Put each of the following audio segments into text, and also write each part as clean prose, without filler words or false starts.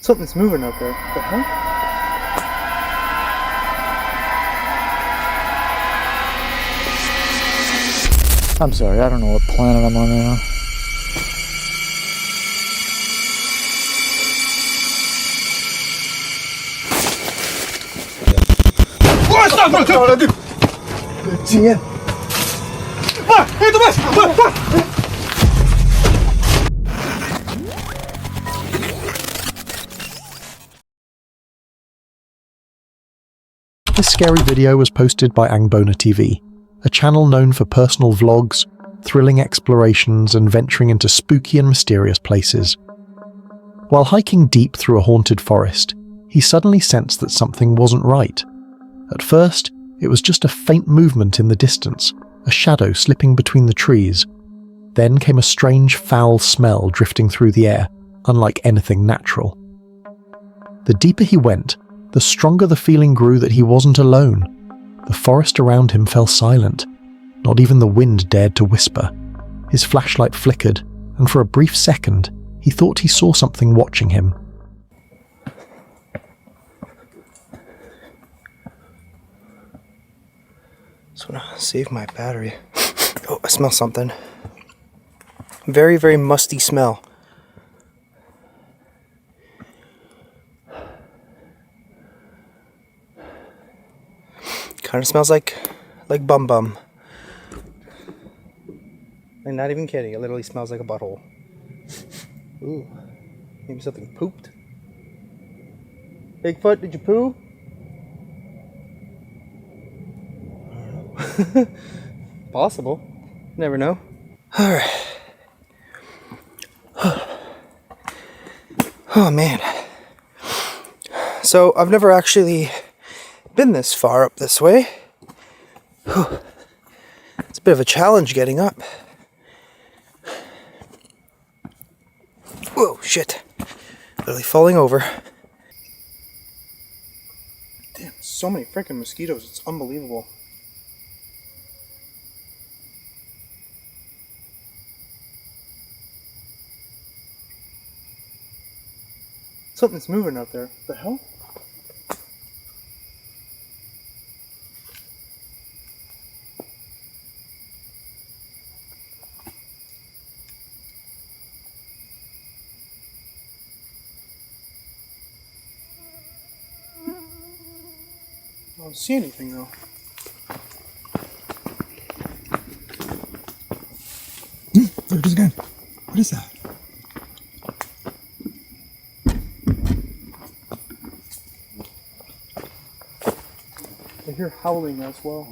Something's moving out there. What the hell? I'm sorry, I don't know what planet I'm on right now. This scary video was posted by Angbona TV, a channel known for personal vlogs, thrilling explorations, and venturing into spooky and mysterious places. While hiking deep through a haunted forest, he suddenly sensed that something wasn't right. At first, it was just a faint movement in the distance, a shadow slipping between the trees. Then came a strange foul smell drifting through the air, unlike anything natural. The deeper he went, the stronger the feeling grew that he wasn't alone. The forest around him fell silent. Not even the wind dared to whisper. His flashlight flickered, and for a brief second, he thought he saw something watching him. Just want to save my battery. Oh, I smell something. Very, very musty smell. Kind of smells like bum bum. I'm not even kidding. It literally smells like a butthole. Ooh, maybe something pooped. Bigfoot, did you poo? I don't know. Possible. Never know. All right. Oh man. So I've never actually been this far up this way. Whew. It's a bit of a challenge getting up. Whoa, shit. Literally falling over. Damn, so many freaking mosquitoes. It's unbelievable. Something's moving out there. What the hell? I don't see anything though. There it is again. What is that? I hear howling as well.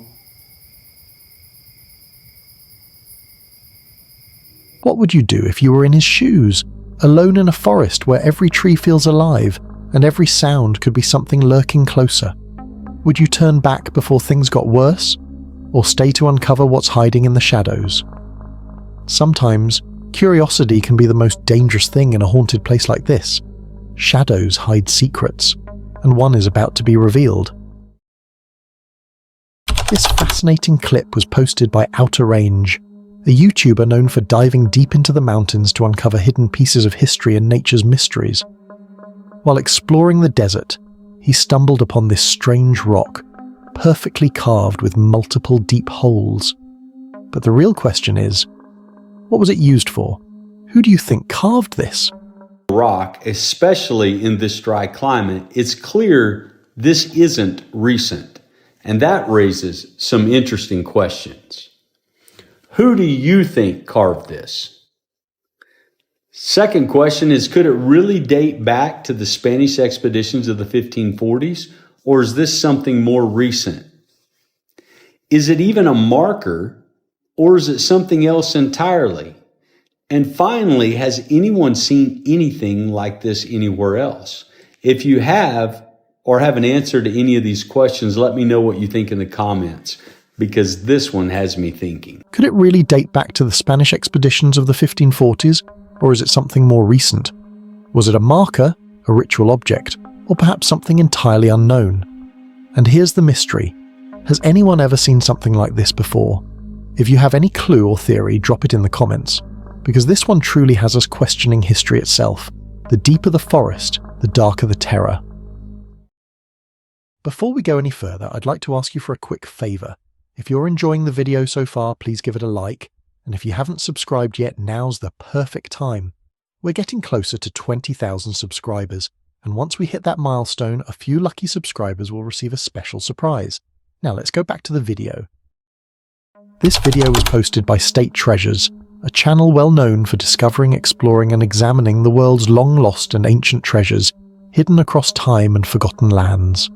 What would you do if you were in his shoes, alone in a forest where every tree feels alive and every sound could be something lurking closer? Would you turn back before things got worse, or stay to uncover what's hiding in the shadows? Sometimes, curiosity can be the most dangerous thing in a haunted place like this. Shadows hide secrets, and one is about to be revealed. This fascinating clip was posted by Outer Range, a YouTuber known for diving deep into the mountains to uncover hidden pieces of history and nature's mysteries. While exploring the desert, he stumbled upon this strange rock, perfectly carved with multiple deep holes. But the real question is, what was it used for? Who do you think carved this? Rock, especially in this dry climate, it's clear this isn't recent, and that raises some interesting questions. Who do you think carved this? Second question is, could it really date back to the Spanish expeditions of the 1540s, or is this something more recent? Is it even a marker, or is it something else entirely? And finally, has anyone seen anything like this anywhere else? If you have, or have an answer to any of these questions, let me know what you think in the comments, because this one has me thinking. Could it really date back to the Spanish expeditions of the 1540s, or is it something more recent? Was it a marker, a ritual object, or perhaps something entirely unknown? And here's the mystery. Has anyone ever seen something like this before? If you have any clue or theory, drop it in the comments, because this one truly has us questioning history itself. The deeper the forest, the darker the terror. Before we go any further, I'd like to ask you for a quick favour. If you're enjoying the video so far, please give it a like, and if you haven't subscribed yet, now's the perfect time. We're getting closer to 20,000 subscribers, and once we hit that milestone, a few lucky subscribers will receive a special surprise. Now let's go back to the video. This video was posted by State Treasures, a channel well known for discovering, exploring and examining the world's long-lost and ancient treasures hidden across time and forgotten lands.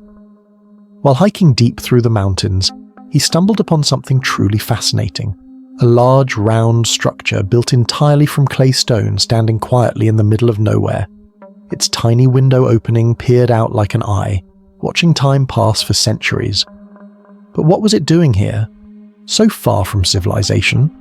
While hiking deep through the mountains, he stumbled upon something truly fascinating. A large, round structure built entirely from clay stone standing quietly in the middle of nowhere. Its tiny window opening peered out like an eye, watching time pass for centuries. But what was it doing here? So far from civilization.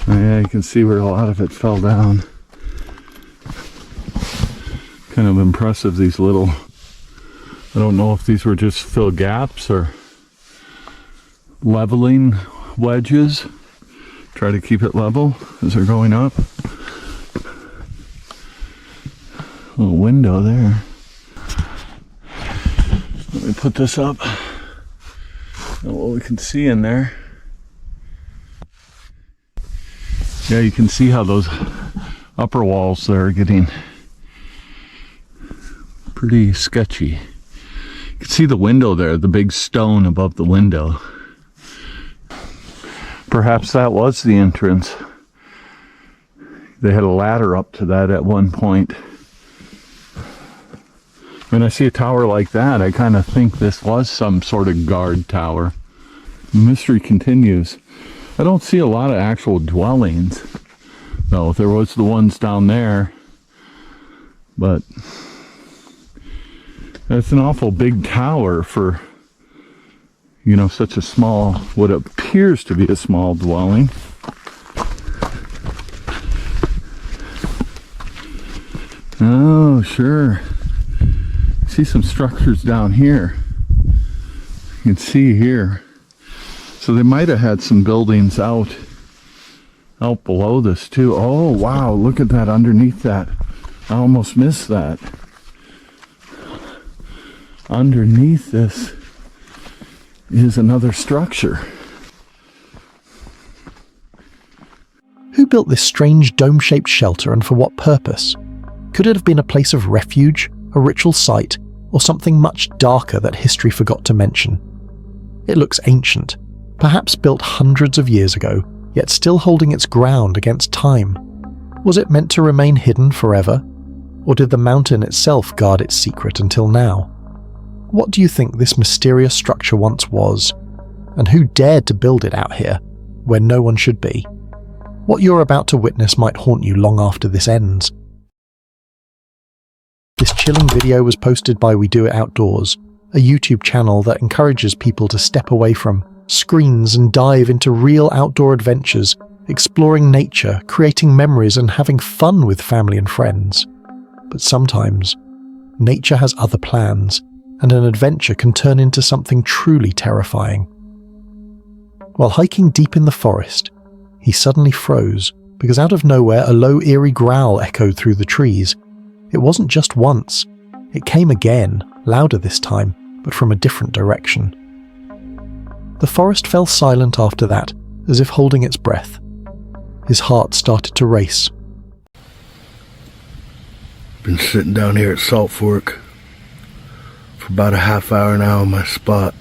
Yeah, you can see where a lot of it fell down. Kind of impressive, these little, I don't know if these were just fill gaps or leveling wedges. Try to keep it level as they're going up. Little window there. Let me put this up. Know what we can see in there. Yeah, you can see how those upper walls there are getting pretty sketchy. You can see the window there, the big stone above the window. Perhaps that was the entrance. They had a ladder up to that at one point. When I see a tower like that, I kind of think this was some sort of guard tower. The mystery continues. I don't see a lot of actual dwellings, though. There was the ones down there, but that's an awful big tower for, you know, such a small, what appears to be a small dwelling. Oh, sure. See some structures down here. You can see here. So they might have had some buildings out below this too. Oh wow, look at that underneath that. I almost missed that. Underneath this is another structure. Who built this strange dome-shaped shelter and for what purpose? Could it have been a place of refuge, a ritual site, or something much darker that history forgot to mention? It looks ancient. Perhaps built hundreds of years ago, yet still holding its ground against time. Was it meant to remain hidden forever? Or did the mountain itself guard its secret until now? What do you think this mysterious structure once was? And who dared to build it out here, where no one should be? What you're about to witness might haunt you long after this ends. This chilling video was posted by We Do It Outdoors, a YouTube channel that encourages people to step away from screens and dive into real outdoor adventures, exploring nature, creating memories and having fun with family and friends. But sometimes, nature has other plans, and an adventure can turn into something truly terrifying. While hiking deep in the forest, he suddenly froze because out of nowhere a low eerie growl echoed through the trees. It wasn't just once, it came again, louder this time, but from a different direction. The forest fell silent after that, as if holding its breath. His heart started to race. Been sitting down here at Salt Fork for about a half hour now on my spot.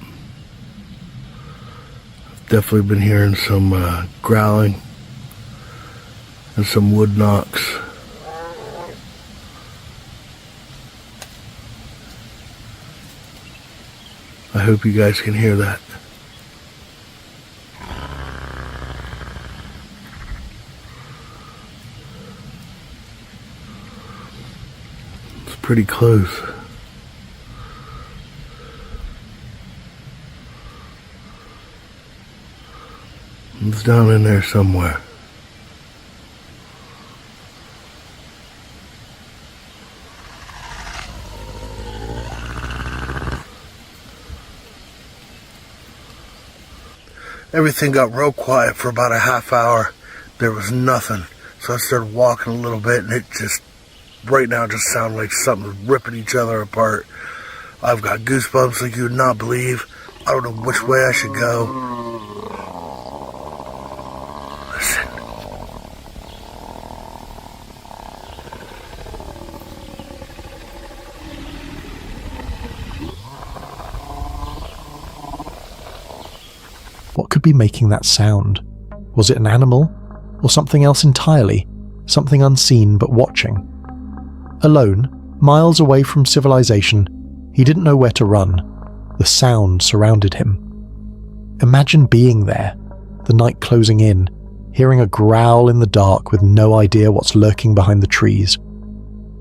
I've definitely been hearing some growling and some wood knocks. I hope you guys can hear that. It's pretty close. It's down in there somewhere. Everything got real quiet for about a half hour. There was nothing. So I started walking a little bit, and it just, right now, just sounded like something ripping each other apart. I've got goosebumps like you would not believe. I don't know which way I should go. Listen. What could be making that sound? Was it an animal? Or something else entirely? Something unseen but watching? Alone, miles away from civilization, he didn't know where to run. The sound surrounded him. Imagine being there, the night closing in, hearing a growl in the dark with no idea what's lurking behind the trees.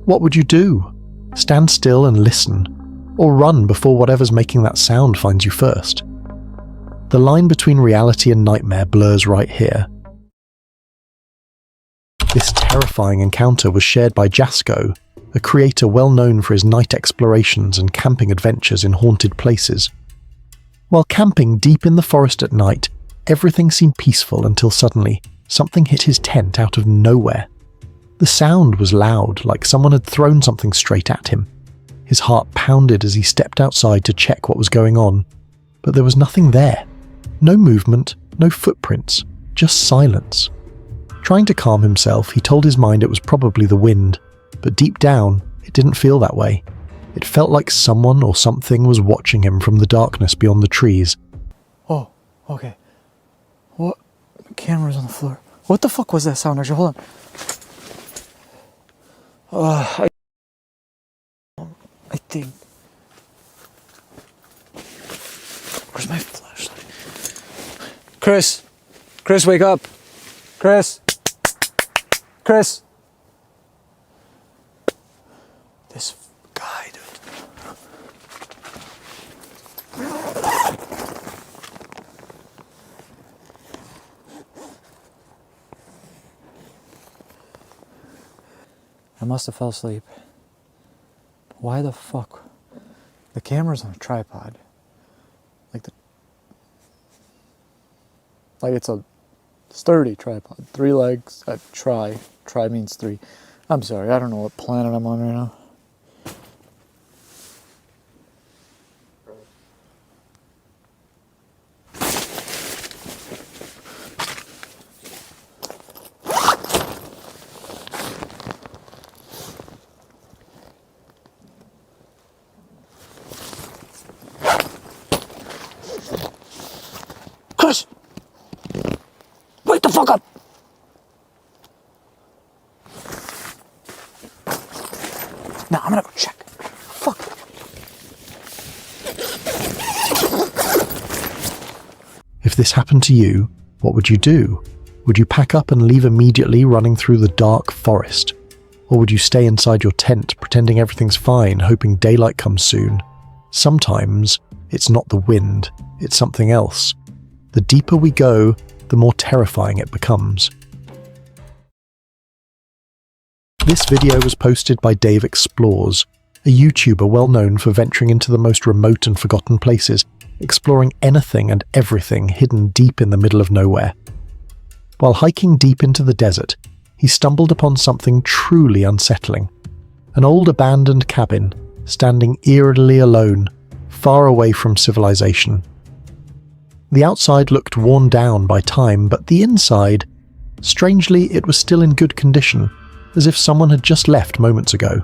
What would you do? Stand still and listen? Or run before whatever's making that sound finds you first? The line between reality and nightmare blurs right here. This terrifying encounter was shared by Jasko, a creator well known for his night explorations and camping adventures in haunted places. While camping deep in the forest at night, everything seemed peaceful until suddenly something hit his tent out of nowhere. The sound was loud, like someone had thrown something straight at him. His heart pounded as he stepped outside to check what was going on, but there was nothing there. No movement, no footprints, just silence. Trying to calm himself, he told his mind it was probably the wind, but deep down, it didn't feel that way. It felt like someone or something was watching him from the darkness beyond the trees. Oh, okay. What? Camera's on the floor. What the fuck was that sound? Actually, hold on. I think. Where's my flashlight? Chris! Chris, wake up! Chris! Chris! This guy, dude. I must have fell asleep. Why the fuck? The camera's on a tripod. Like it's a sturdy tripod. 3 legs. Tri means 3. I'm sorry, I don't know what planet I'm on right now. Chris! Wake the fuck up! Now I'm gonna go check. Fuck. If this happened to you, what would you do? Would you pack up and leave immediately, running through the dark forest? Or would you stay inside your tent, pretending everything's fine, hoping daylight comes soon? Sometimes it's not the wind, it's something else. The deeper we go, the more terrifying it becomes. This video was posted by Dave Explores, a YouTuber well known for venturing into the most remote and forgotten places, exploring anything and everything hidden deep in the middle of nowhere. While hiking deep into the desert, he stumbled upon something truly unsettling. An old abandoned cabin, standing eerily alone, far away from civilization. The outside looked worn down by time, but the inside, strangely, it was still in good condition, as if someone had just left moments ago.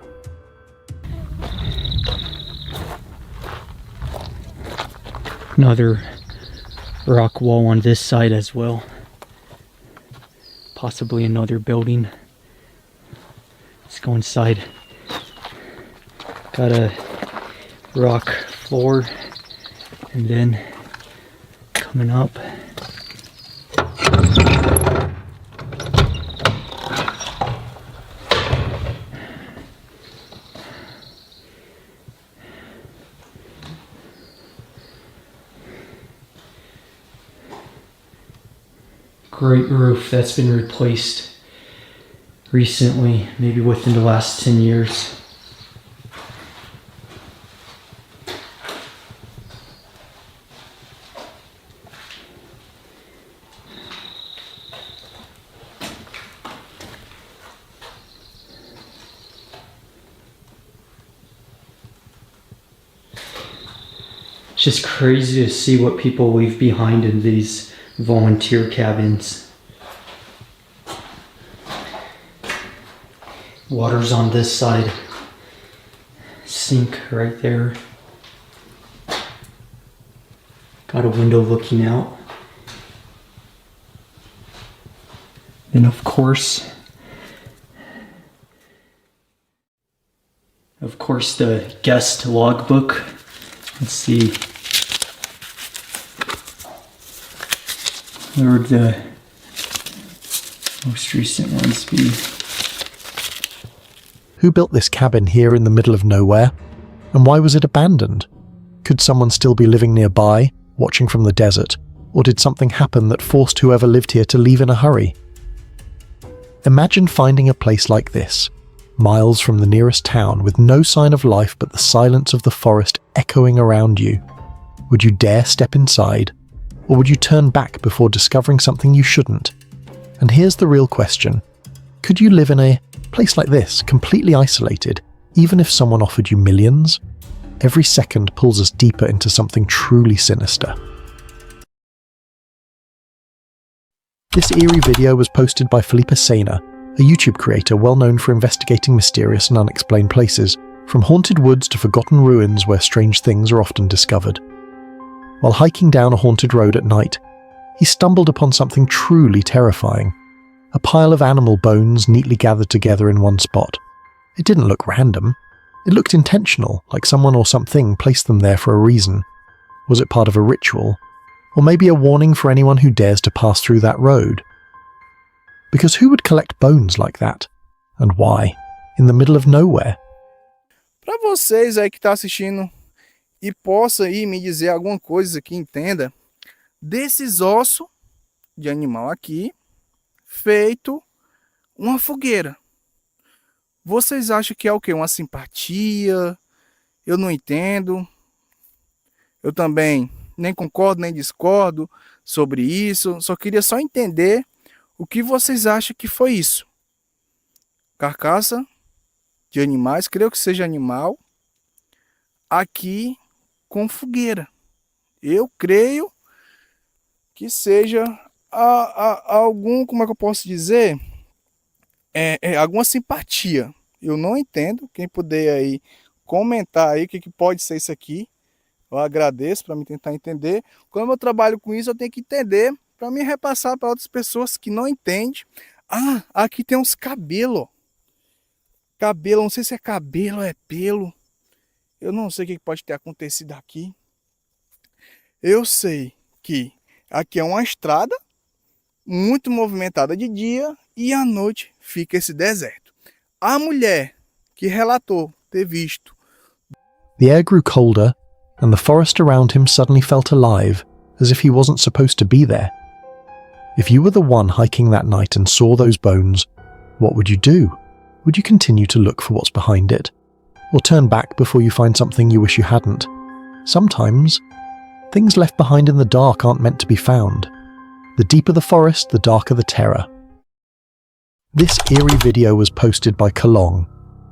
Another rock wall on this side as well. Possibly another building. Let's go inside. Got a rock floor, and then coming up, great roof that's been replaced recently, maybe within the last 10 years. just crazy to see what people leave behind in these volunteer cabins. Water's on this side. Sink right there. Got a window looking out. And of course, the guest logbook. Let's see. Where would the most recent ones be? Who built this cabin here in the middle of nowhere? And why was it abandoned? Could someone still be living nearby, watching from the desert? Or did something happen that forced whoever lived here to leave in a hurry? Imagine finding a place like this, miles from the nearest town, with no sign of life but the silence of the forest echoing around you. Would you dare step inside? Or would you turn back before discovering something you shouldn't? And here's the real question. Could you live in a place like this, completely isolated, even if someone offered you millions? Every second pulls us deeper into something truly sinister. This eerie video was posted by Felipe Sena, a YouTube creator well known for investigating mysterious and unexplained places, from haunted woods to forgotten ruins where strange things are often discovered. While hiking down a haunted road at night, he stumbled upon something truly terrifying. A pile of animal bones neatly gathered together in one spot. It didn't look random. It looked intentional, like someone or something placed them there for a reason. Was it part of a ritual? Or maybe a warning for anyone who dares to pass through that road? Because who would collect bones like that? And why? In the middle of nowhere? Para vocês aí que tá assistindo e possa aí me dizer alguma coisa que entenda desses ossos de animal aqui, feito uma fogueira. Vocês acham que é o quê? Uma simpatia? Eu não entendo. Eu também nem concordo nem discordo sobre isso. Só queria só entender o que vocês acham que foi isso. Carcaça de animais, creio que seja animal, aqui com fogueira. Eu creio que seja algum, como é que eu posso dizer? Alguma simpatia. Eu não entendo. Quem puder aí comentar aí o que pode ser isso aqui, eu agradeço para me tentar entender. Como eu trabalho com isso, eu tenho que entender para me repassar para outras pessoas que não entendem. Ah, aqui tem uns cabelos. Cabelo, não sei se é cabelo ou é pelo. Eu não sei o que pode ter acontecido aqui. Eu sei que aqui é uma estrada muito movimentada de dia e à noite fica esse deserto. A mulher que relatou ter visto. The air grew colder, and the forest around him suddenly felt alive, as if he wasn't supposed to be there. If you were the one hiking that night and saw those bones, what would you do? Would you continue to look for what's behind it? Or turn back before you find something you wish you hadn't? Sometimes, things left behind in the dark aren't meant to be found. The deeper the forest, the darker the terror. This eerie video was posted by Kalong,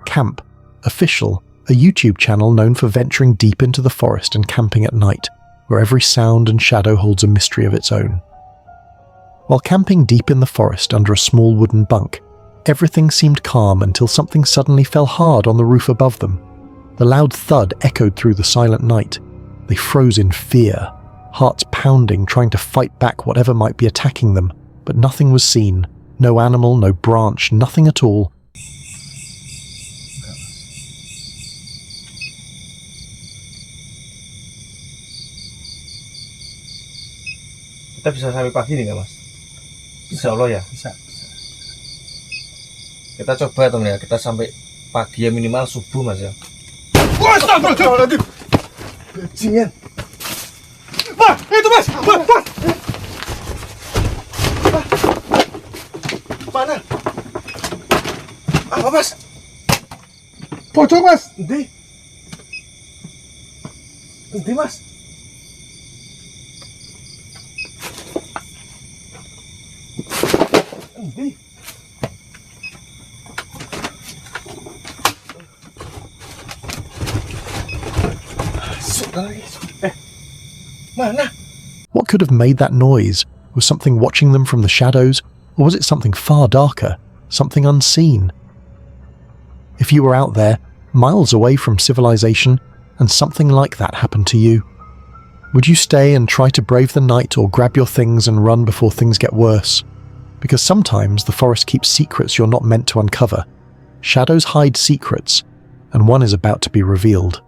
Camp, Official, a YouTube channel known for venturing deep into the forest and camping at night, where every sound and shadow holds a mystery of its own. While camping deep in the forest under a small wooden bunk, everything seemed calm until something suddenly fell hard on the roof above them. The loud thud echoed through the silent night. They froze in fear, hearts pounding, trying to fight back whatever might be attacking them, but nothing was seen. No animal, no branch, nothing at all. Kita bisa sampai pagi nih nggak mas? Insya Allah ya? Bisa. Kita coba temen ya, kita sampai pagi ya minimal subuh mas ya. Wah, astagfirullahaladzim. Bajingan. Mas, itu mas. Mas. Mana? Apa mas? Pocong mas. Endi? Endi mas? Endi? Lagi. Mana? What could have made that noise? Was something watching them from the shadows, or was it something far darker, something unseen? If you were out there, miles away from civilization, and something like that happened to you, would you stay and try to brave the night or grab your things and run before things get worse? Because sometimes the forest keeps secrets you're not meant to uncover. Shadows hide secrets, and one is about to be revealed.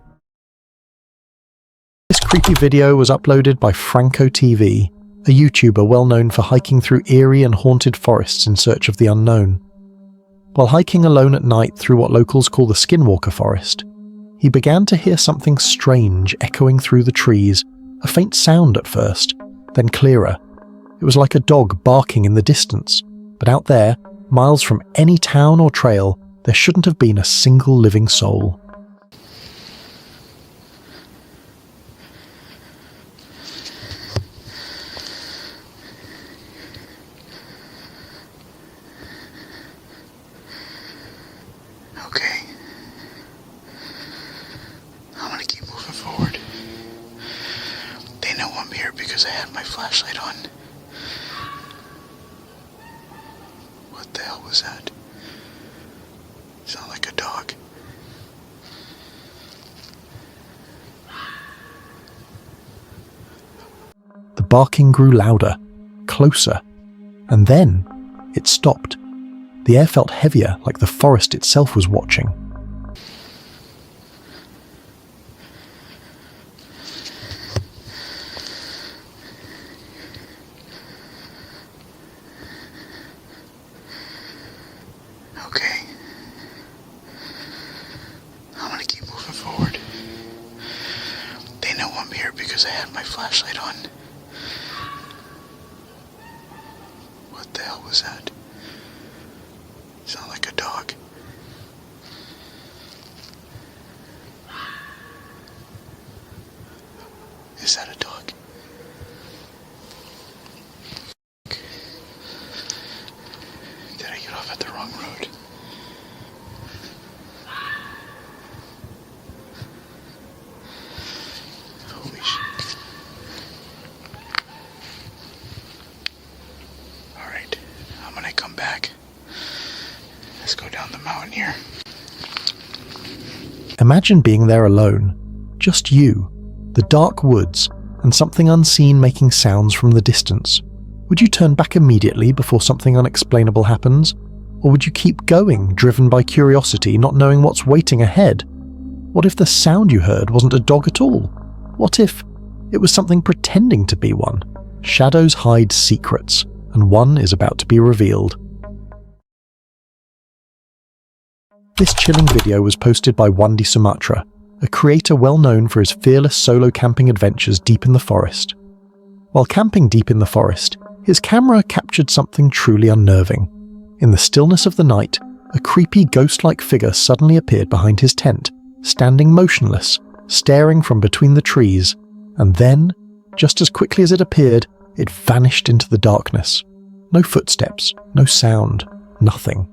This creepy video was uploaded by Franco TV, a YouTuber well known for hiking through eerie and haunted forests in search of the unknown. While hiking alone at night through what locals call the Skinwalker forest, he began to hear something strange echoing through the trees, a faint sound at first, then clearer. It was like a dog barking in the distance, but out there, miles from any town or trail, there shouldn't have been a single living soul. Okay. I'm gonna keep moving forward. They know I'm here because I had my flashlight on. What the hell was that? Sound like a dog. The barking grew louder, closer, and then it stopped. The air felt heavier, like the forest itself was watching. Okay. I'm gonna keep moving forward. They know I'm here because I had my flashlight on. What the hell was that? Sound like a dog. Is that a dog? Did I get off at the wrong road? Holy shit. Alright, I'm gonna come back. Let's go down the mountain here. Imagine being there alone, just you, the dark woods, and something unseen making sounds from the distance. Would you turn back immediately before something unexplainable happens? Or would you keep going, driven by curiosity, not knowing what's waiting ahead? What if the sound you heard wasn't a dog at all? What if it was something pretending to be one? Shadows hide secrets, and one is about to be revealed. This chilling video was posted by Wandi Sumatra, a creator well known for his fearless solo camping adventures deep in the forest. While camping deep in the forest, his camera captured something truly unnerving. In the stillness of the night, a creepy ghost-like figure suddenly appeared behind his tent, standing motionless, staring from between the trees, and then, just as quickly as it appeared, it vanished into the darkness. No footsteps, no sound, nothing.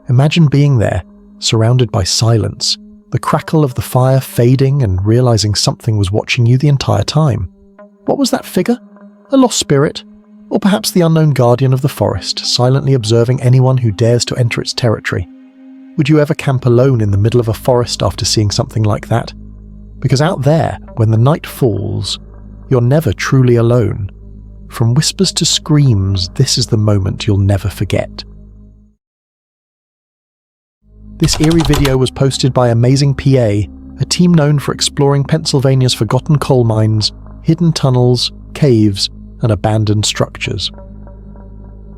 Imagine being there, surrounded by silence, the crackle of the fire fading and realizing something was watching you the entire time. What was that figure? A lost spirit? Or perhaps the unknown guardian of the forest, silently observing anyone who dares to enter its territory? Would you ever camp alone in the middle of a forest after seeing something like that? Because out there, when the night falls, you're never truly alone. From whispers to screams, this is the moment you'll never forget. This eerie video was posted by Amazing PA, a team known for exploring Pennsylvania's forgotten coal mines, hidden tunnels, caves, and abandoned structures.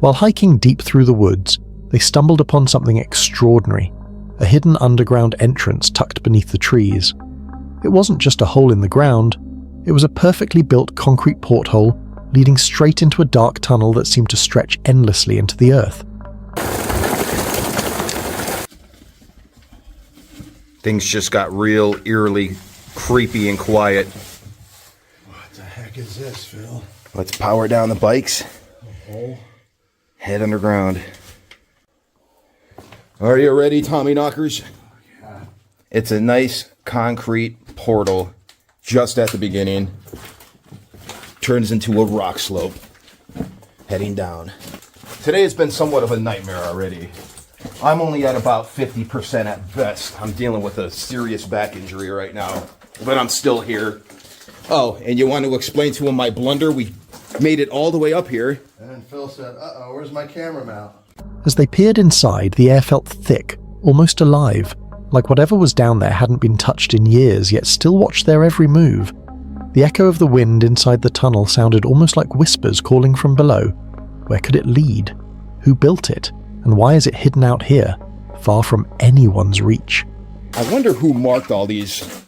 While hiking deep through the woods, they stumbled upon something extraordinary, a hidden underground entrance tucked beneath the trees. It wasn't just a hole in the ground, it was a perfectly built concrete porthole leading straight into a dark tunnel that seemed to stretch endlessly into the earth. Things just got real eerily creepy and quiet. What the heck is this, Phil? Let's power down the bikes. Oh. Head underground. Are you ready, Tommy Knockers? Yeah. It's a nice concrete portal just at the beginning. Turns into a rock slope. Heading down. Today has been somewhat of a nightmare already. I'm only at about 50% at best. I'm dealing with a serious back injury right now, but I'm still here. Oh, and you want to explain to him my blunder? We made it all the way up here. And then Phil said, uh-oh, where's my camera mount? As they peered inside, the air felt thick, almost alive, like whatever was down there hadn't been touched in years, yet still watched their every move. The echo of the wind inside the tunnel sounded almost like whispers calling from below. Where could it lead? Who built it? And why is it hidden out here, far from anyone's reach? I wonder who marked all these.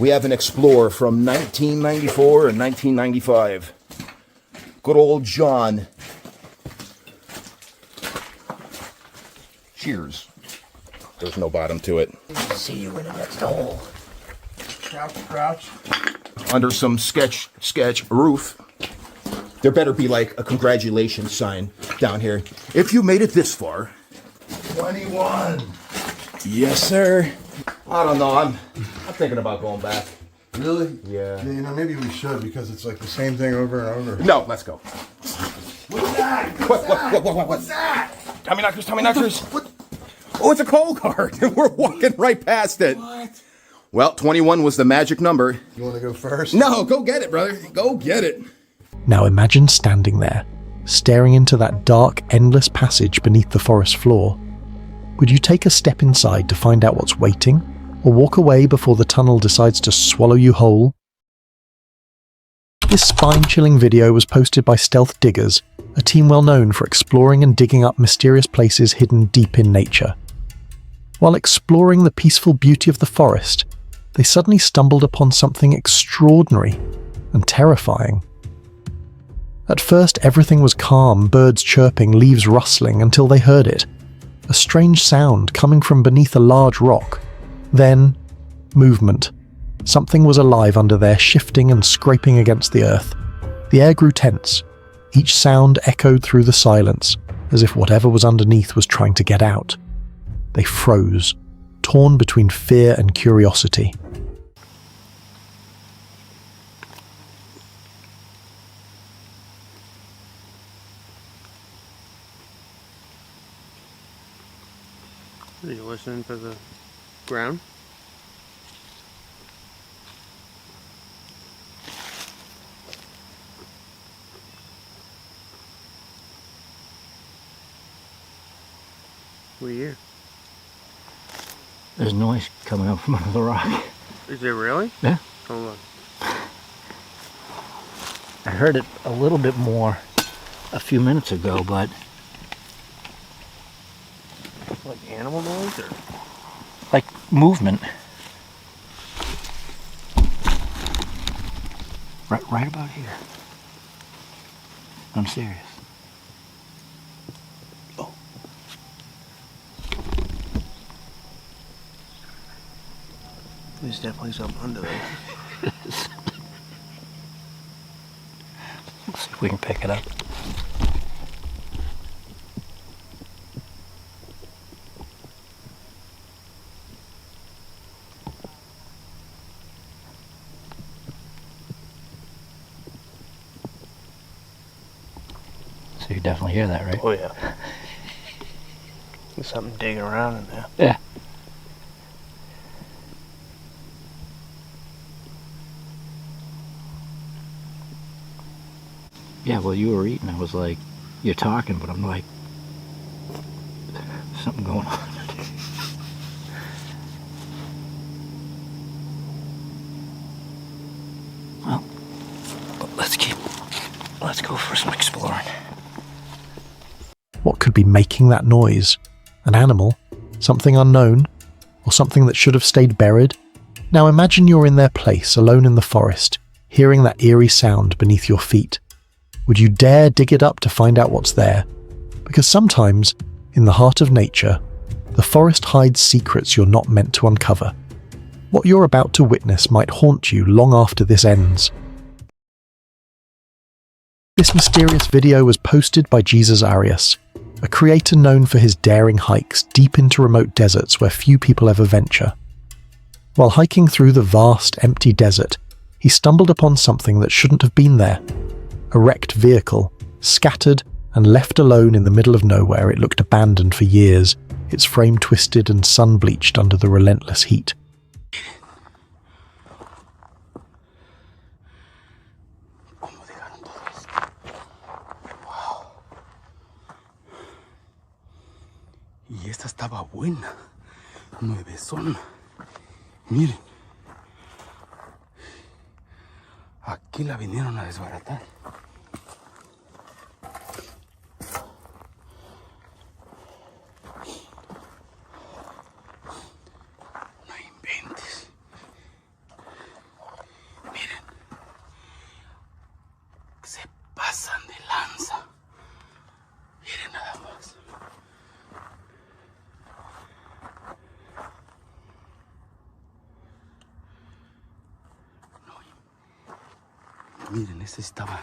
We have an Explorer from 1994 and 1995. Good old John. Cheers. There's no bottom to it. See you in the next hole. Crouch, crouch. Under some sketch roof. There better be like a congratulations sign down here. If you made it this far. 21. Yes, sir. I don't know. I'm thinking about going back. Really? Yeah. You know, maybe we should because it's like the same thing over and over. No, let's go. What's that? What's that? Tommy Knockers. What? Oh, it's a coal cart. We're walking right past it. What? Well, 21 was the magic number. You want to go first? No, go get it, brother. Go get it. Now imagine standing there, staring into that dark, endless passage beneath the forest floor. Would you take a step inside to find out what's waiting, or walk away before the tunnel decides to swallow you whole? This spine-chilling video was posted by Stealth Diggers, a team well known for exploring and digging up mysterious places hidden deep in nature. While exploring the peaceful beauty of the forest, they suddenly stumbled upon something extraordinary and terrifying. At first, everything was calm, birds chirping, leaves rustling, until they heard it. A strange sound coming from beneath a large rock. Then, movement. Something was alive under there, shifting and scraping against the earth. The air grew tense. Each sound echoed through the silence, as if whatever was underneath was trying to get out. They froze, torn between fear and curiosity. Are you listening to the ground? What do you hear? There's noise coming up from under the rock. Is it really? Yeah. Hold on. I heard it a little bit more a few minutes ago, but Like animal noise or? like movement. Right about here. I'm serious. Oh. There's definitely something under there. Let's see if we can pick it up. So you definitely hear that, right? Oh yeah. There's something digging around in there. Yeah. Yeah, well, you were eating. I was like, you're talking, but I'm like, something going on. Well, let's go for some exploring. What could be making that noise? An animal? Something unknown? Or something that should have stayed buried? Now imagine you're in their place, alone in the forest, hearing that eerie sound beneath your feet. Would you dare dig it up to find out what's there? Because sometimes, in the heart of nature, the forest hides secrets you're not meant to uncover. What you're about to witness might haunt you long after this ends. This mysterious video was posted by Jesus Arias, a creator known for his daring hikes deep into remote deserts where few people ever venture. While hiking through the vast, empty desert, he stumbled upon something that shouldn't have been there. A wrecked vehicle, scattered and left alone in the middle of nowhere. It looked abandoned for years, its frame twisted and sun-bleached under the relentless heat. Y esta estaba buena, nuevezona. Miren, aquí la vinieron a desbaratar. No inventes. Miren, se pasan de lanza. Miren nada más. Miren, esa estaba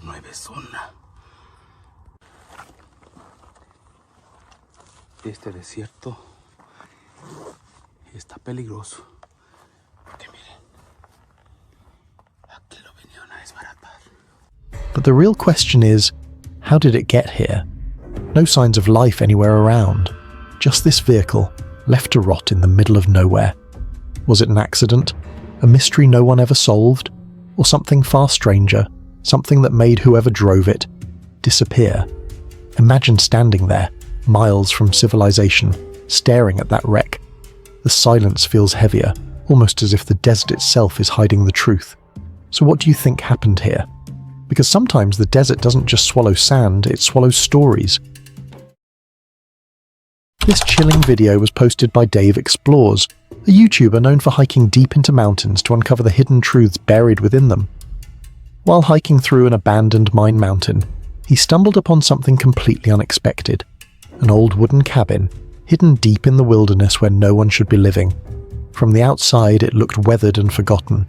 nuevezona. Este desierto está peligroso. Porque miren, aquí lo vinieron a desbaratar. But the real question is, how did it get here? No signs of life anywhere around. Just this vehicle, left to rot in the middle of nowhere. Was it an accident? A mystery no one ever solved? Or something far stranger, something that made whoever drove it disappear? Imagine standing there, miles from civilization, staring at that wreck. The silence feels heavier, almost as if the desert itself is hiding the truth. So what do you think happened here? Because sometimes the desert doesn't just swallow sand, it swallows stories. This chilling video was posted by Dave Explores, a YouTuber known for hiking deep into mountains to uncover the hidden truths buried within them. While hiking through an abandoned mine mountain, he stumbled upon something completely unexpected. An old wooden cabin, hidden deep in the wilderness where no one should be living. From the outside, it looked weathered and forgotten.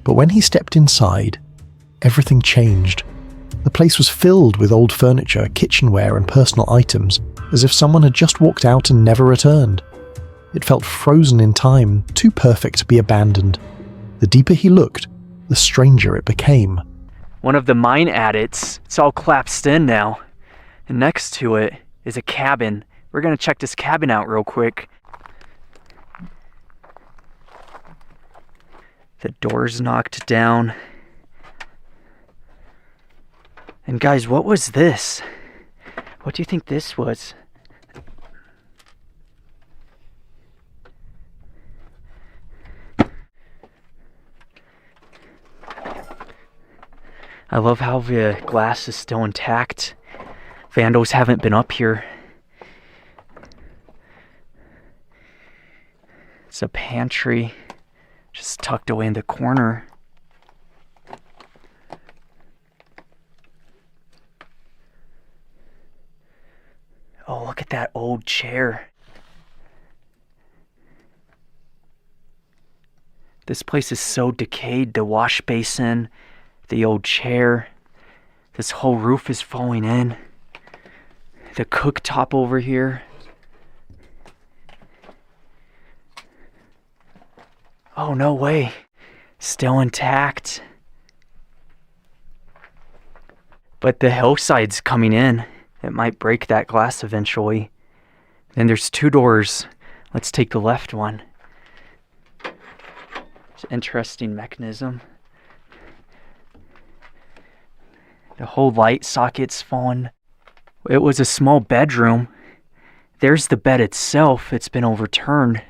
But when he stepped inside, everything changed. The place was filled with old furniture, kitchenware, and personal items, as if someone had just walked out and never returned. It felt frozen in time, too perfect to be abandoned. The deeper he looked, the stranger it became. One of the mine adits, it's all collapsed in now. And next to it is a cabin. We're gonna check this cabin out real quick. The door's knocked down. And guys, what was this? What do you think this was? I love how the glass is still intact. Vandals haven't been up here. It's a pantry just tucked away in the corner. Oh, look at that old chair. This place is so decayed. The wash basin, the old chair, this whole roof is falling in. The cooktop over here. Oh, no way. Still intact. But the hillside's coming in. It might break that glass eventually. Then there's two doors. Let's take the left one. It's an interesting mechanism. The whole light socket's fallen. It was a small bedroom. There's the bed itself. It's been overturned.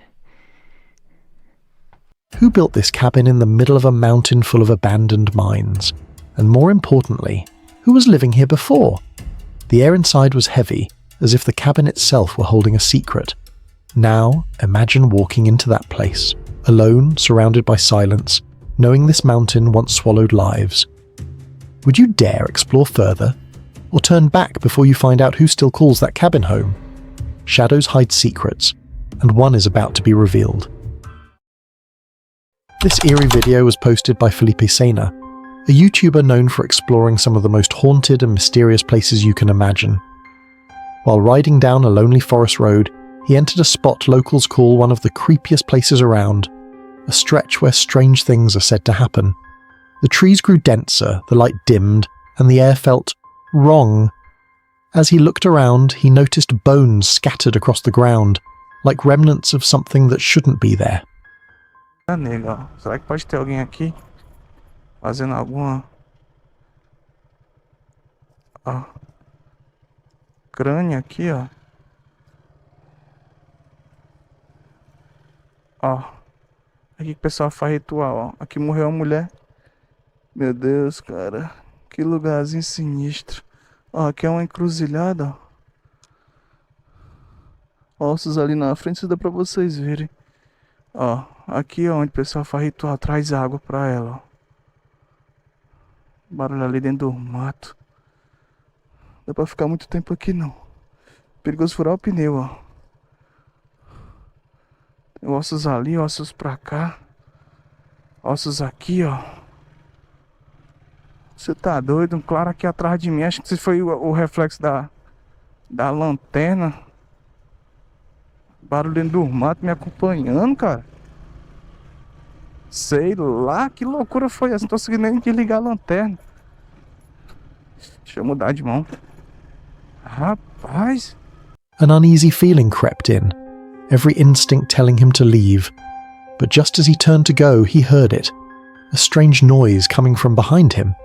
Who built this cabin in the middle of a mountain full of abandoned mines? And more importantly, who was living here before? The air inside was heavy, as if the cabin itself were holding a secret. Now, imagine walking into that place, alone, surrounded by silence, knowing this mountain once swallowed lives. Would you dare explore further? Or turn back before you find out who still calls that cabin home? Shadows hide secrets, and one is about to be revealed. This eerie video was posted by Felipe Sena, a YouTuber known for exploring some of the most haunted and mysterious places you can imagine. While riding down a lonely forest road, he entered a spot locals call one of the creepiest places around, a stretch where strange things are said to happen. The trees grew denser, the light dimmed, and the air felt wrong. As he looked around, he noticed bones scattered across the ground, like remnants of something that shouldn't be there. Nele, ó. Será que pode ter alguém aqui fazendo alguma... Ó. Crânio aqui, ó. Ó. Aqui que o pessoal faz ritual, ó. Aqui morreu uma mulher. Meu Deus, cara. Que lugarzinho sinistro. Ó, aqui é uma encruzilhada, ó. Ossos ali na frente, isso dá pra vocês verem. Ó, aqui é onde o pessoal faz ritual, traz água pra ela, ó. Barulho ali dentro do mato. Não dá pra ficar muito tempo aqui, não. Perigoso furar o pneu, ó. Tem ossos ali, ossos pra cá. Ossos aqui, ó. Você tá doido? Um claro aqui atrás de mim. Acho que isso foi o reflexo da lanterna. Barulho dentro do mato me acompanhando, cara. Sei lá, que loucura foi essa. Não tô conseguindo nem desligar a lanterna. Deixa eu mudar de mão. Rapaz. An uneasy feeling crept in, every instinct telling him to leave. But just as he turned to go, he heard it. A strange noise coming from behind him.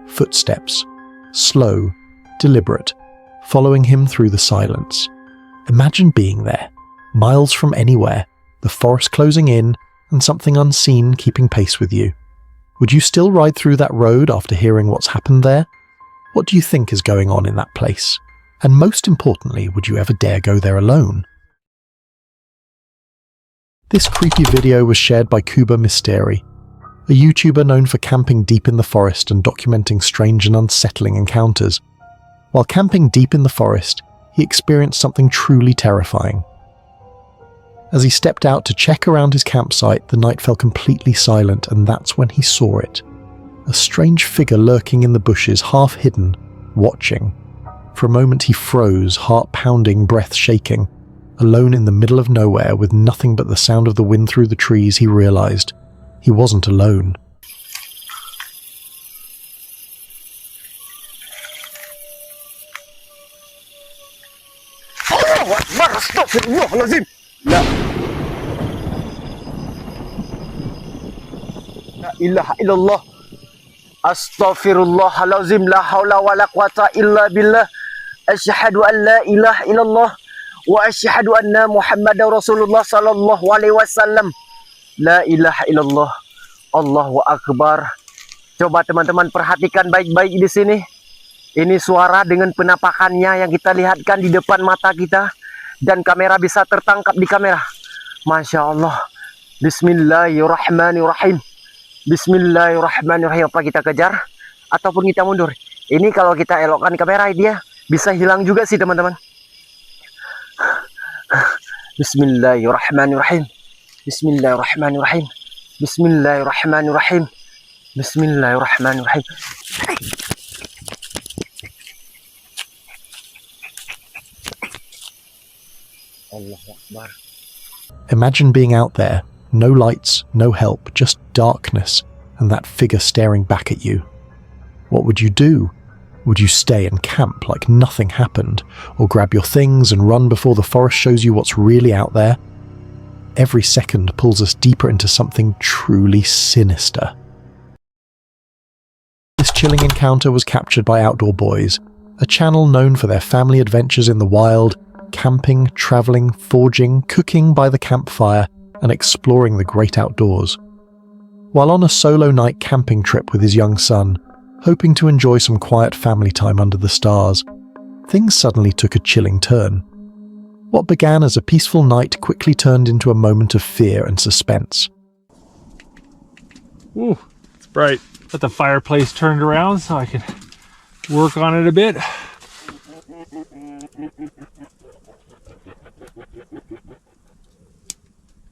Footsteps. Slow, deliberate, following him through the silence. Imagine being there. Miles from anywhere, the forest closing in, and something unseen keeping pace with you. Would you still ride through that road after hearing what's happened there? What do you think is going on in that place? And most importantly, would you ever dare go there alone? This creepy video was shared by Cuba Mysteri, a YouTuber known for camping deep in the forest and documenting strange and unsettling encounters. While camping deep in the forest, he experienced something truly terrifying. As he stepped out to check around his campsite, the night fell completely silent, and that's when he saw it. A strange figure lurking in the bushes, half hidden, watching. For a moment he froze, heart pounding, breath shaking. Alone in the middle of nowhere, with nothing but the sound of the wind through the trees, he realized he wasn't alone. La ilaha illallah. Astaghfirullahalazim. La haula wa la quwata illa billah. Asyhadu an la ilaha illallah wa asyhadu anna Muhammadar Rasulullah sallallahu alaihi wasallam. La ilaha illallah. Allahu akbar. Coba teman-teman perhatikan baik-baik di sini. Ini suara dengan penampakannya yang kita lihatkan di depan mata kita. Dan kamera bisa tertangkap di kamera. Masya Allah. Bismillahirrahmanirrahim. Bismillahirrahmanirrahim. Apa kita kejar ataupun kita mundur? Ini kalau kita elokkan kamera, dia bisa hilang juga sih teman-teman. Bismillahirrahmanirrahim. Bismillahirrahmanirrahim. Bismillahirrahmanirrahim. Bismillahirrahmanirrahim. Imagine being out there, no lights, no help, just darkness, and that figure staring back at you. What would you do? Would you stay and camp like nothing happened, or grab your things and run before the forest shows you what's really out there? Every second pulls us deeper into something truly sinister. This chilling encounter was captured by Outdoor Boys, a channel known for their family adventures in the wild, camping, travelling, forging, cooking by the campfire, and exploring the great outdoors. While on a solo night camping trip with his young son, hoping to enjoy some quiet family time under the stars, things suddenly took a chilling turn. What began as a peaceful night quickly turned into a moment of fear and suspense. Ooh, it's bright. Got the fireplace turned around so I can work on it a bit.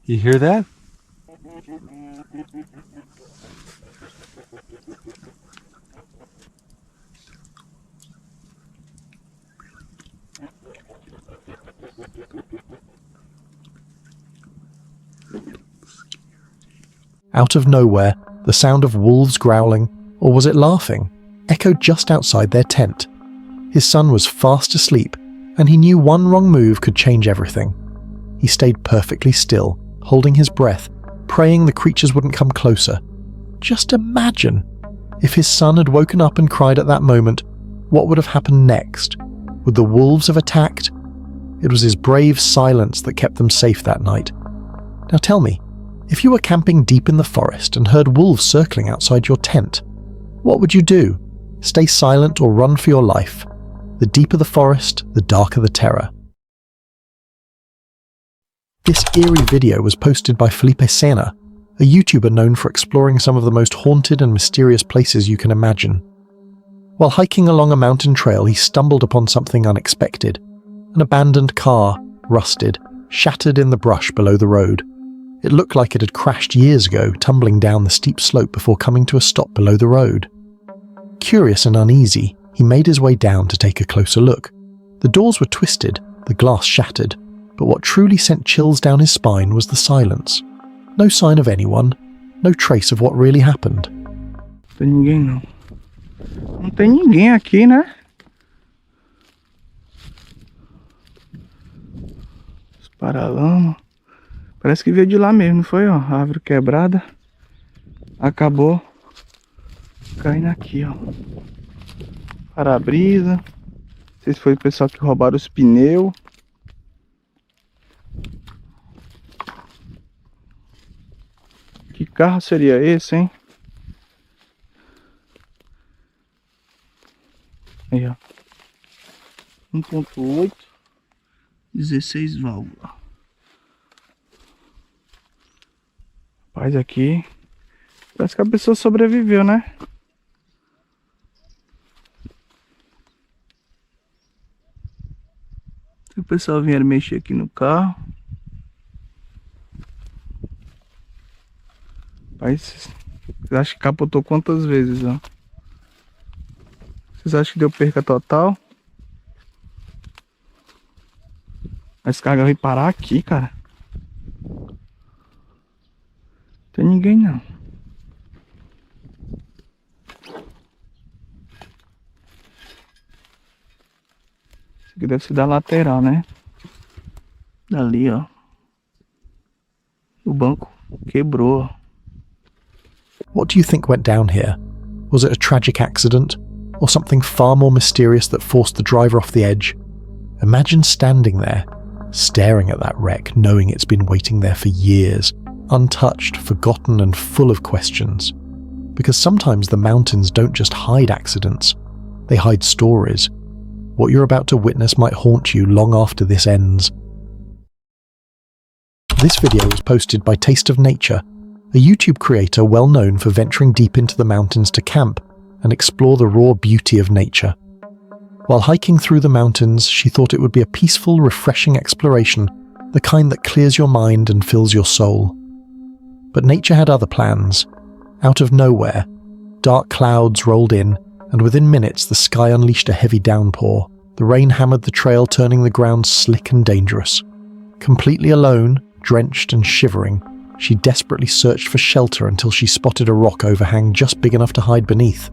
You hear that? Out of nowhere, the sound of wolves growling, or was it laughing, echoed just outside their tent. His son was fast asleep, and he knew one wrong move could change everything. He stayed perfectly still, holding his breath, praying the creatures wouldn't come closer. Just imagine, if his son had woken up and cried at that moment, what would have happened next? Would the wolves have attacked? It was his brave silence that kept them safe that night. Now tell me, if you were camping deep in the forest and heard wolves circling outside your tent, what would you do? Stay silent or run for your life? The deeper the forest, the darker the terror. This eerie video was posted by Felipe Sena, a YouTuber known for exploring some of the most haunted and mysterious places you can imagine. While hiking along a mountain trail, he stumbled upon something unexpected. An abandoned car, rusted, shattered in the brush below the road. It looked like it had crashed years ago, tumbling down the steep slope before coming to a stop below the road. Curious and uneasy, he made his way down to take a closer look. The doors were twisted, the glass shattered, but what truly sent chills down his spine was the silence. No sign of anyone, no trace of what really happened. Não tem ninguém não. Não tem ninguém aqui, né? Os paralamas. Parece que veio de lá mesmo, não foi? Ó, a árvore quebrada. Acabou caindo aqui, ó. Para-brisa. Não sei se foi o pessoal que roubaram os pneus. Que carro seria esse, hein? Aí, ó. 1.8. 16 válvulas. Rapaz, aqui parece que a pessoa sobreviveu, né? Se o pessoal vier mexer aqui no carro. Rapaz, vocês acham que capotou quantas vezes, ó? Vocês acham que deu perca total? Esse carro vai parar aqui, cara. Tem ninguém não. Isso aqui deve ser da lateral, né? Dali, ó. O banco quebrou, ó. What do you think went down here? Was it a tragic accident? Or something far more mysterious that forced the driver off the edge? Imagine standing there, staring at that wreck, knowing it's been waiting there for years, untouched, forgotten, and full of questions. Because sometimes the mountains don't just hide accidents, they hide stories. What you're about to witness might haunt you long after this ends. This video was posted by Taste of Nature, a YouTube creator well known for venturing deep into the mountains to camp and explore the raw beauty of nature. While hiking through the mountains, she thought it would be a peaceful, refreshing exploration, the kind that clears your mind and fills your soul. But nature had other plans. Out of nowhere, dark clouds rolled in, and within minutes the sky unleashed a heavy downpour. The rain hammered the trail, turning the ground slick and dangerous. Completely alone, drenched and shivering, she desperately searched for shelter until she spotted a rock overhang just big enough to hide beneath.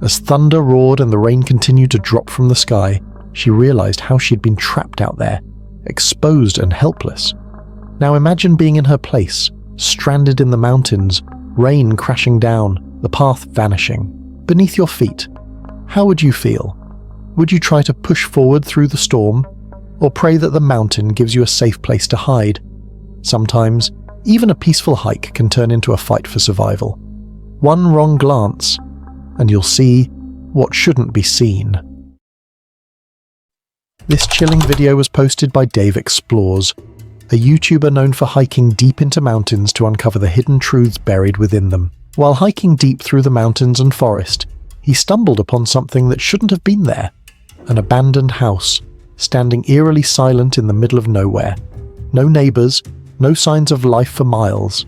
As thunder roared and the rain continued to drop from the sky, she realized how she'd been trapped out there, exposed and helpless. Now imagine being in her place, stranded in the mountains, rain crashing down, the path vanishing. Beneath your feet, how would you feel? Would you try to push forward through the storm, or pray that the mountain gives you a safe place to hide? Sometimes, even a peaceful hike can turn into a fight for survival. One wrong glance, and you'll see what shouldn't be seen. This chilling video was posted by Dave Explores, a YouTuber known for hiking deep into mountains to uncover the hidden truths buried within them. While hiking deep through the mountains and forest, he stumbled upon something that shouldn't have been there. An abandoned house, standing eerily silent in the middle of nowhere. No neighbours, no signs of life for miles.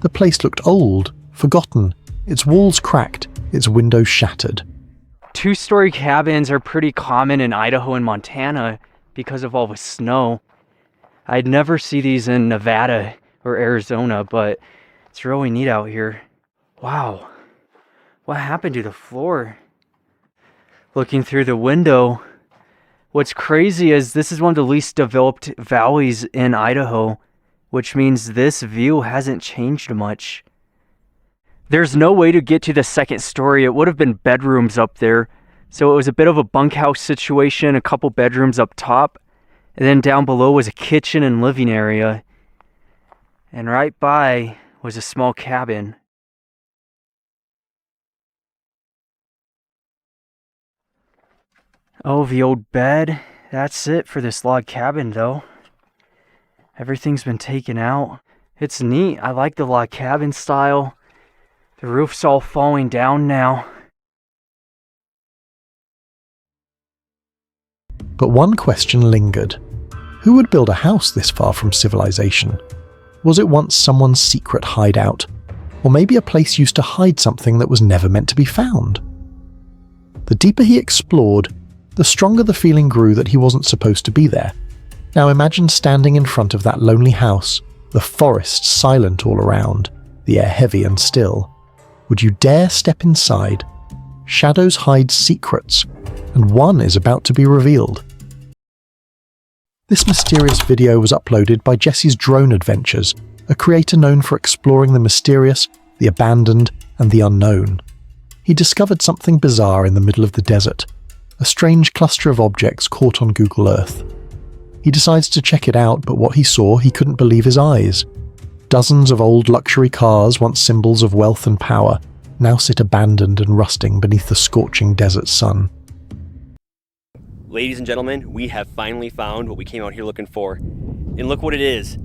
The place looked old, forgotten, its walls cracked, its windows shattered. Two-story cabins are pretty common in Idaho and Montana because of all the snow. I'd never see these in Nevada or Arizona, but it's really neat out here. Wow, what happened to the floor? Looking through the window, what's crazy is this is one of the least developed valleys in Idaho, which means this view hasn't changed much. There's no way to get to the second story. It would have been bedrooms up there. So it was a bit of a bunkhouse situation, a couple bedrooms up top. And then down below was a kitchen and living area. And right by was a small cabin. Oh, the old bed. That's it for this log cabin though. Everything's been taken out. It's neat. I like the log cabin style. The roof's all falling down now. But one question lingered. Who would build a house this far from civilization? Was it once someone's secret hideout? Or maybe a place used to hide something that was never meant to be found? The deeper he explored, the stronger the feeling grew that he wasn't supposed to be there. Now imagine standing in front of that lonely house, the forest silent all around, the air heavy and still. Would you dare step inside? Shadows hide secrets, and one is about to be revealed. This mysterious video was uploaded by Jesse's Drone Adventures, a creator known for exploring the mysterious, the abandoned, and the unknown. He discovered something bizarre in the middle of the desert, a strange cluster of objects caught on Google Earth. He decides to check it out, but what he saw, he couldn't believe his eyes. Dozens of old luxury cars, once symbols of wealth and power, now sit abandoned and rusting beneath the scorching desert sun. Ladies and gentlemen, we have finally found what we came out here looking for. And look what it is.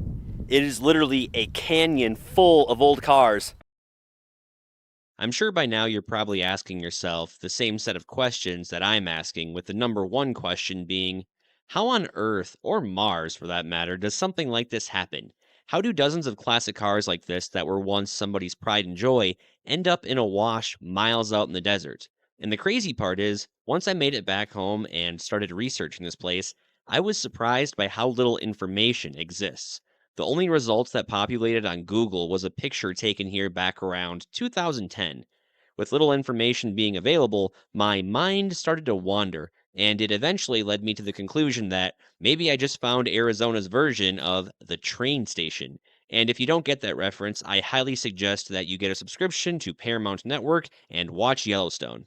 It is literally a canyon full of old cars. I'm sure by now you're probably asking yourself the same set of questions that I'm asking, with the number one question being, how on Earth, or Mars for that matter, does something like this happen? How do dozens of classic cars like this that were once somebody's pride and joy end up in a wash miles out in the desert? And the crazy part is, once I made it back home and started researching this place, I was surprised by how little information exists. The only results that populated on Google was a picture taken here back around 2010. With little information being available, my mind started to wander, and it eventually led me to the conclusion that maybe I just found Arizona's version of the train station. And if you don't get that reference, I highly suggest that you get a subscription to Paramount Network and watch Yellowstone.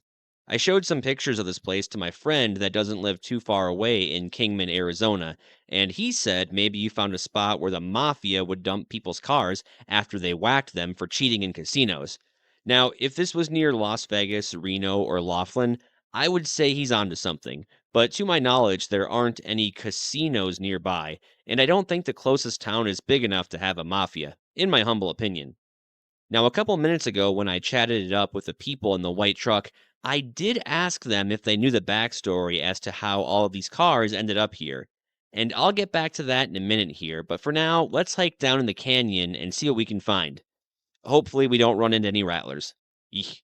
I showed some pictures of this place to my friend that doesn't live too far away in Kingman, Arizona, and he said maybe you found a spot where the mafia would dump people's cars after they whacked them for cheating in casinos. Now, if this was near Las Vegas, Reno, or Laughlin, I would say he's onto something, but to my knowledge, there aren't any casinos nearby, and I don't think the closest town is big enough to have a mafia, in my humble opinion. Now, a couple minutes ago when I chatted it up with the people in the white truck, I did ask them if they knew the backstory as to how all of these cars ended up here. And I'll get back to that in a minute here, but for now, let's hike down in the canyon and see what we can find. Hopefully we don't run into any rattlers. Eek.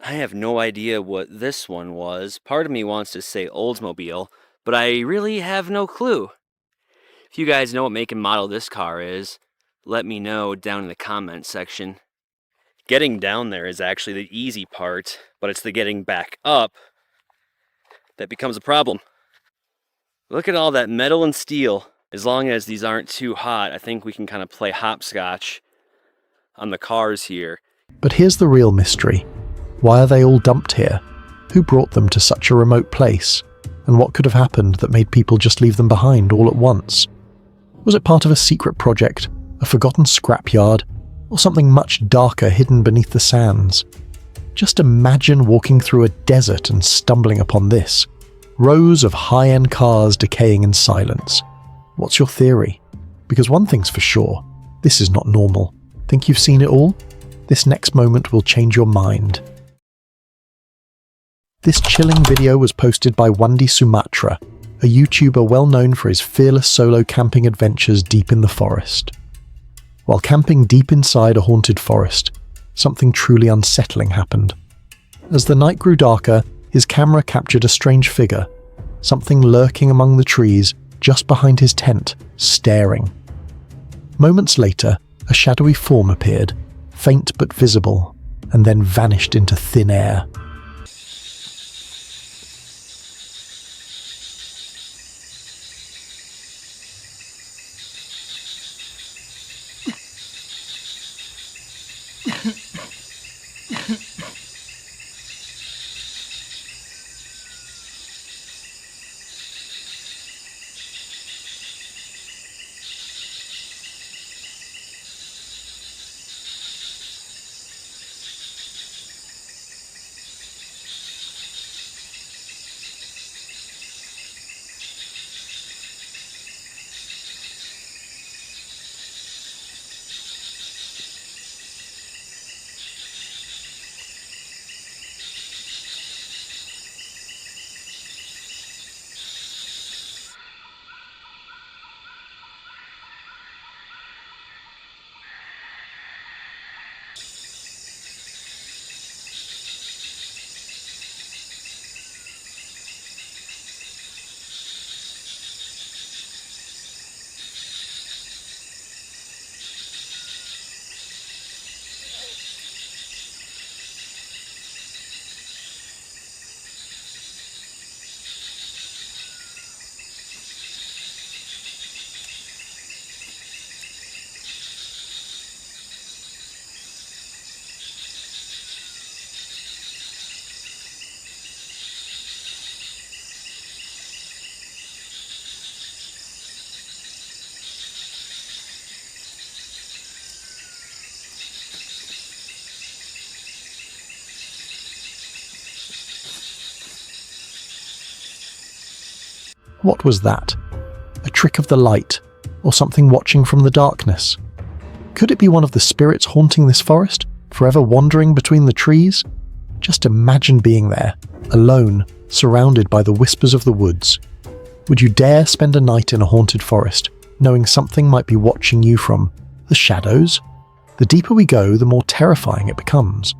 I have no idea what this one was. Part of me wants to say Oldsmobile, but I really have no clue. If you guys know what make and model this car is, let me know down in the comments section. Getting down there is actually the easy part, but it's the getting back up that becomes a problem. Look at all that metal and steel. As long as these aren't too hot, I think we can kind of play hopscotch on the cars here. But here's the real mystery. Why are they all dumped here? Who brought them to such a remote place? And what could have happened that made people just leave them behind all at once? Was it part of a secret project, a forgotten scrapyard, or something much darker hidden beneath the sands? Just imagine walking through a desert and stumbling upon this. Rows of high-end cars decaying in silence. What's your theory? Because one thing's for sure, this is not normal. Think you've seen it all? This next moment will change your mind. This chilling video was posted by Wandi Sumatra, a YouTuber well known for his fearless solo camping adventures deep in the forest. While camping deep inside a haunted forest, something truly unsettling happened. As the night grew darker, his camera captured a strange figure, something lurking among the trees just behind his tent, staring. Moments later, a shadowy form appeared, faint but visible, and then vanished into thin air. What was that? A trick of the light, or something watching from the darkness? Could it be one of the spirits haunting this forest, forever wandering between the trees? Just imagine being there, alone, surrounded by the whispers of the woods. Would you dare spend a night in a haunted forest, knowing something might be watching you from the shadows? The deeper we go, the more terrifying it becomes.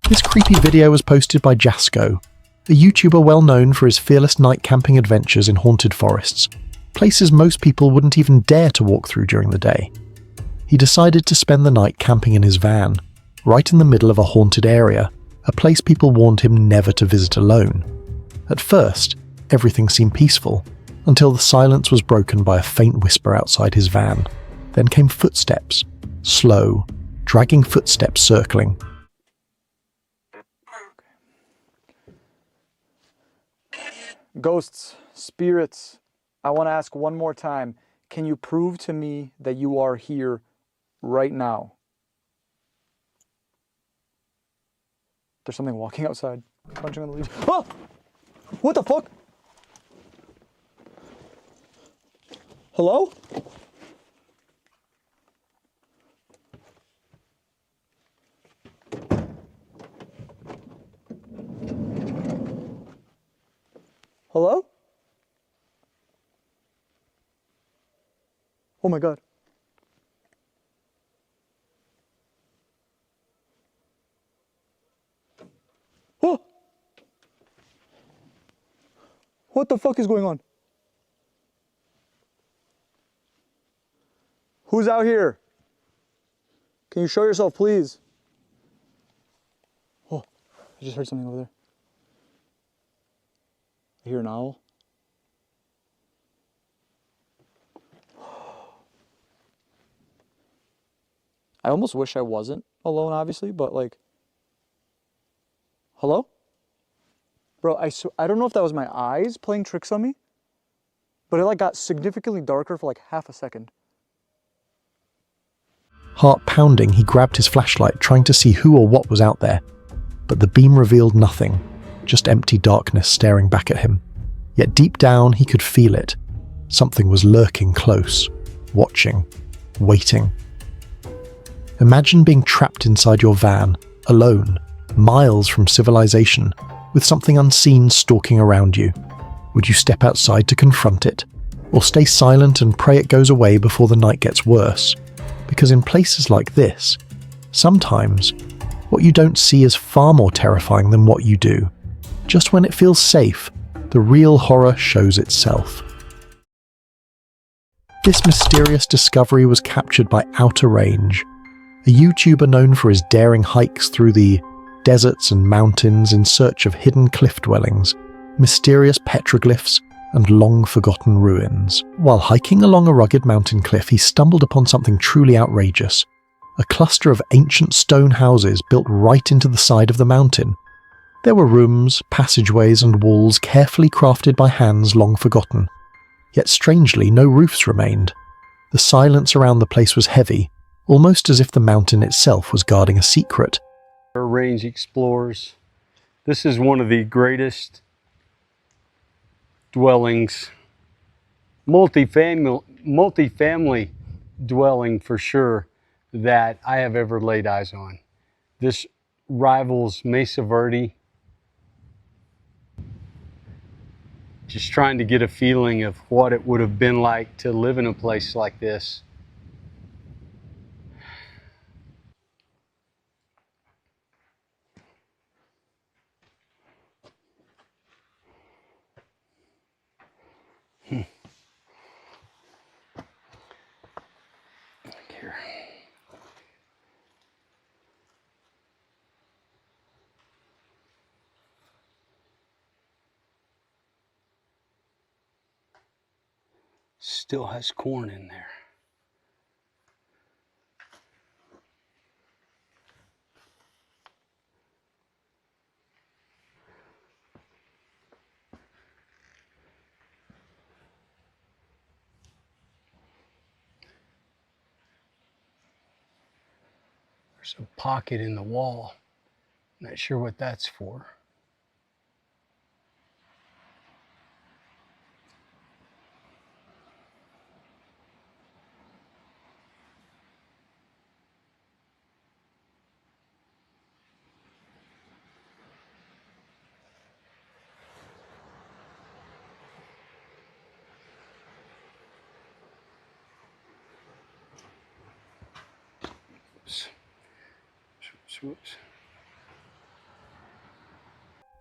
This creepy video was posted by Jasko, a YouTuber well known for his fearless night camping adventures in haunted forests, places most people wouldn't even dare to walk through during the day. He decided to spend the night camping in his van, right in the middle of a haunted area, a place people warned him never to visit alone. At first, everything seemed peaceful, until the silence was broken by a faint whisper outside his van. Then came footsteps, slow, dragging footsteps circling. Ghosts, spirits, I want to ask one more time. Can you prove to me that you are here right now? There's something walking outside, punching on the leaves. Oh! What the fuck? Hello? Hello? Oh my God. Oh! What the fuck is going on? Who's out here? Can you show yourself, please? Oh, I just heard something over there. I hear an owl. I almost wish I wasn't alone, obviously, but like, hello? Bro, I don't know if that was my eyes playing tricks on me, but it like got significantly darker for like half a second. Heart pounding, he grabbed his flashlight, trying to see who or what was out there. But the beam revealed nothing, just empty darkness staring back at him. Yet deep down, he could feel it. Something was lurking close, watching, waiting. Imagine being trapped inside your van, alone, miles from civilization, with something unseen stalking around you. Would you step outside to confront it? Or stay silent and pray it goes away before the night gets worse? Because in places like this, sometimes what you don't see is far more terrifying than what you do. Just when it feels safe, the real horror shows itself. This mysterious discovery was captured by Outer Range, a YouTuber known for his daring hikes through the deserts and mountains in search of hidden cliff dwellings, mysterious petroglyphs, and long-forgotten ruins. While hiking along a rugged mountain cliff, he stumbled upon something truly outrageous. A cluster of ancient stone houses built right into the side of the mountain. There were rooms, passageways, and walls carefully crafted by hands long forgotten. Yet strangely, no roofs remained. The silence around the place was heavy, almost as if the mountain itself was guarding a secret. Range explorers. This is one of the greatest dwellings, multifamily dwelling for sure, that I have ever laid eyes on. This rivals Mesa Verde. Just trying to get a feeling of what it would have been like to live in a place like this. Here. Still has corn in there. There's a pocket in the wall. Not sure what that's for.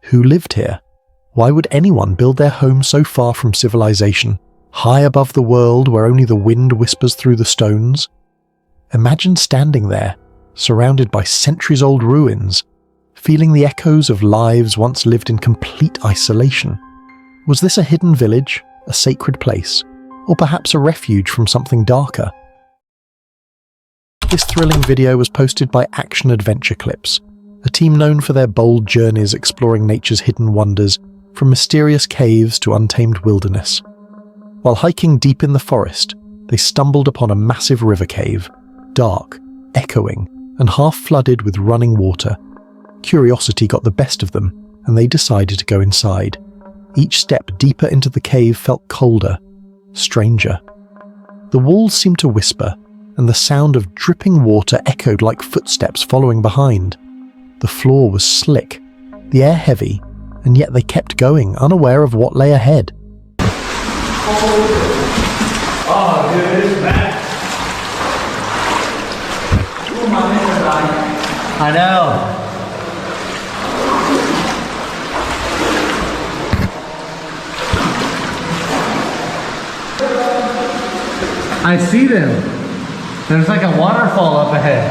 Who lived here? Why would anyone build their home so far from civilization, high above the world where only the wind whispers through the stones? Imagine standing there, surrounded by centuries-old ruins, feeling the echoes of lives once lived in complete isolation. Was this a hidden village, a sacred place, or perhaps a refuge from something darker? This thrilling video was posted by Action Adventure Clips, a team known for their bold journeys exploring nature's hidden wonders, from mysterious caves to untamed wilderness. While hiking deep in the forest, they stumbled upon a massive river cave, dark, echoing, and half flooded with running water. Curiosity got the best of them, and they decided to go inside. Each step deeper into the cave felt colder, stranger. The walls seemed to whisper, and the sound of dripping water echoed like footsteps following behind. The floor was slick, the air heavy, and yet they kept going, unaware of what lay ahead. Oh, dude, this is bad. I know. I see them. There's like a waterfall up ahead.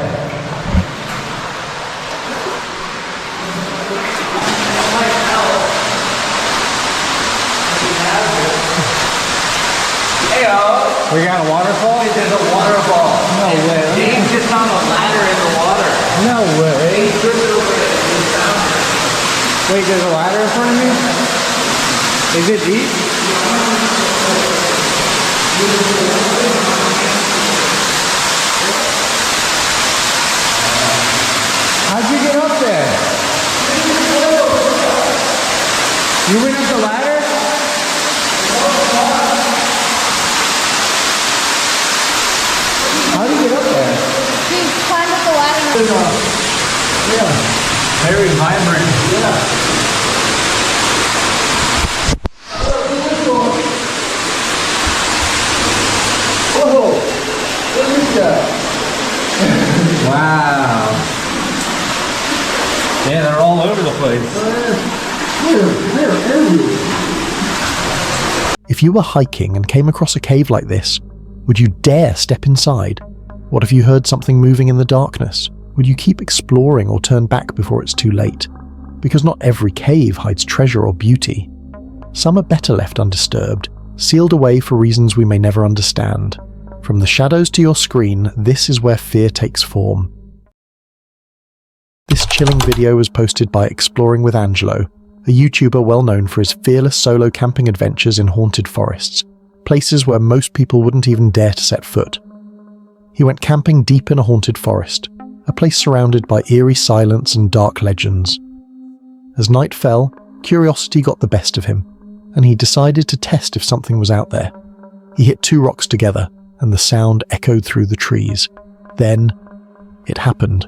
We got a waterfall? There's a waterfall. No way. James just found a ladder in the water. No way. Wait, there's a ladder in front of me? Is it deep? How'd you get up there? You went up the ladder? How did you get up there? He climbed up the ladder. Yeah. Very vibrant. Yeah. Whoa! Look at that. Wow. Yeah, they're all over the place. If you were hiking and came across a cave like this, would you dare step inside? What if you heard something moving in the darkness? Would you keep exploring or turn back before it's too late? Because not every cave hides treasure or beauty. Some are better left undisturbed, sealed away for reasons we may never understand. From the shadows to your screen, this is where fear takes form. This chilling video was posted by Exploring with Angelo, a YouTuber well known for his fearless solo camping adventures in haunted forests, places where most people wouldn't even dare to set foot. He went camping deep in a haunted forest, a place surrounded by eerie silence and dark legends. As night fell, curiosity got the best of him, and he decided to test if something was out there. He hit 2 rocks together, and the sound echoed through the trees. Then, it happened.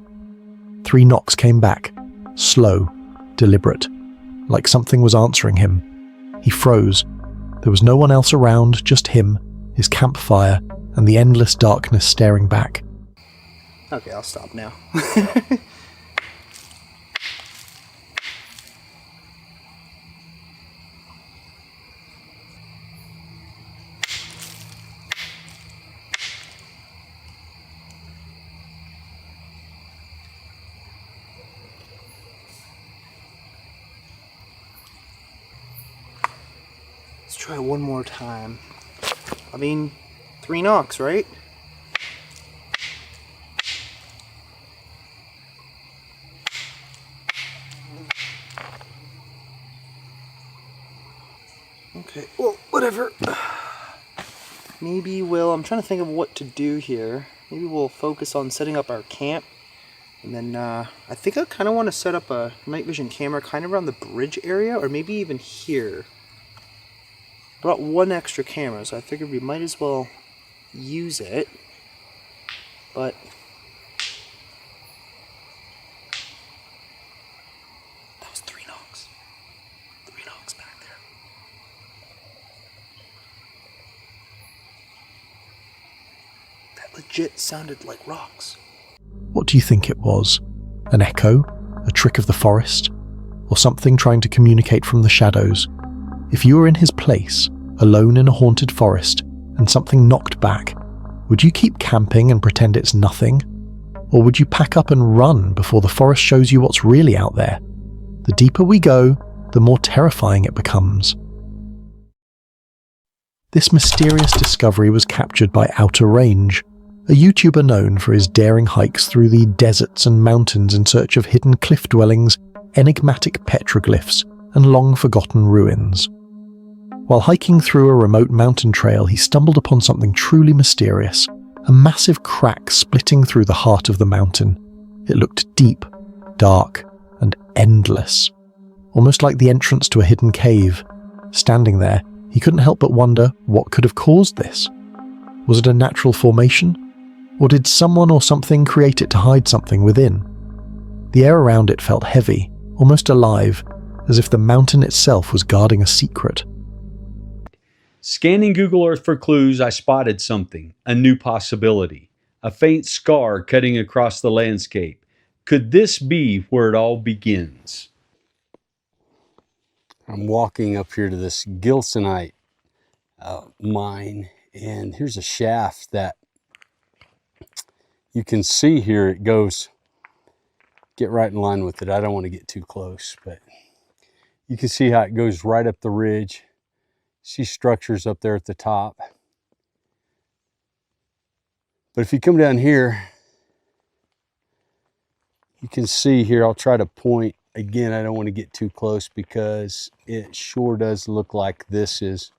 3 knocks came back, slow, deliberate, like something was answering him. He froze. There was no one else around, just him, his campfire, and the endless darkness staring back. Okay, I'll stop now. Let's try one more time. I mean, 3 knocks, right? Okay, well, whatever. Maybe I'm trying to think of what to do here. Maybe we'll focus on setting up our camp. And then I think I kind of want to set up a night vision camera kind of around the bridge area, or maybe even here. Brought 1 extra camera, so I figured we might as well use it. But that was 3 knocks. 3 knocks back there. That legit sounded like rocks. What do you think it was? An echo? A trick of the forest? Or something trying to communicate from the shadows? If you were in his place, alone in a haunted forest, and something knocked back, would you keep camping and pretend it's nothing? Or would you pack up and run before the forest shows you what's really out there? The deeper we go, the more terrifying it becomes. This mysterious discovery was captured by Outer Range, a YouTuber known for his daring hikes through the deserts and mountains in search of hidden cliff dwellings, enigmatic petroglyphs, and long-forgotten ruins. While hiking through a remote mountain trail, he stumbled upon something truly mysterious, a massive crack splitting through the heart of the mountain. It looked deep, dark, and endless, almost like the entrance to a hidden cave. Standing there, he couldn't help but wonder what could have caused this. Was it a natural formation? Or did someone or something create it to hide something within? The air around it felt heavy, almost alive, as if the mountain itself was guarding a secret. Scanning Google Earth for clues, I spotted something, a new possibility, a faint scar cutting across the landscape. Could this be where it all begins? I'm walking up here to this gilsonite mine, and here's a shaft that you can see here. It goes, get right in line with it. I don't want to get too close, but you can see how it goes right up the ridge. See structures up there at the top. But if you come down here, you can see here, I'll try to point. Again, I don't want to get too close because it sure does look like this is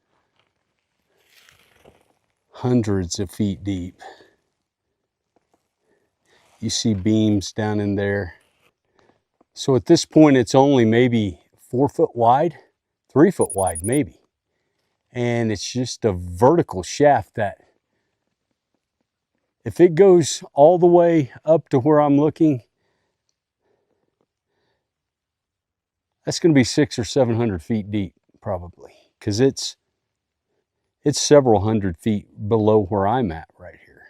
hundreds of feet deep. You see beams down in there. So at this point, it's only maybe 4 foot wide, 3 foot wide, maybe. And it's just a vertical shaft that if it goes all the way up to where I'm looking, that's going to be 600 or 700 feet deep, probably, because it's several hundred feet below where I'm at right here.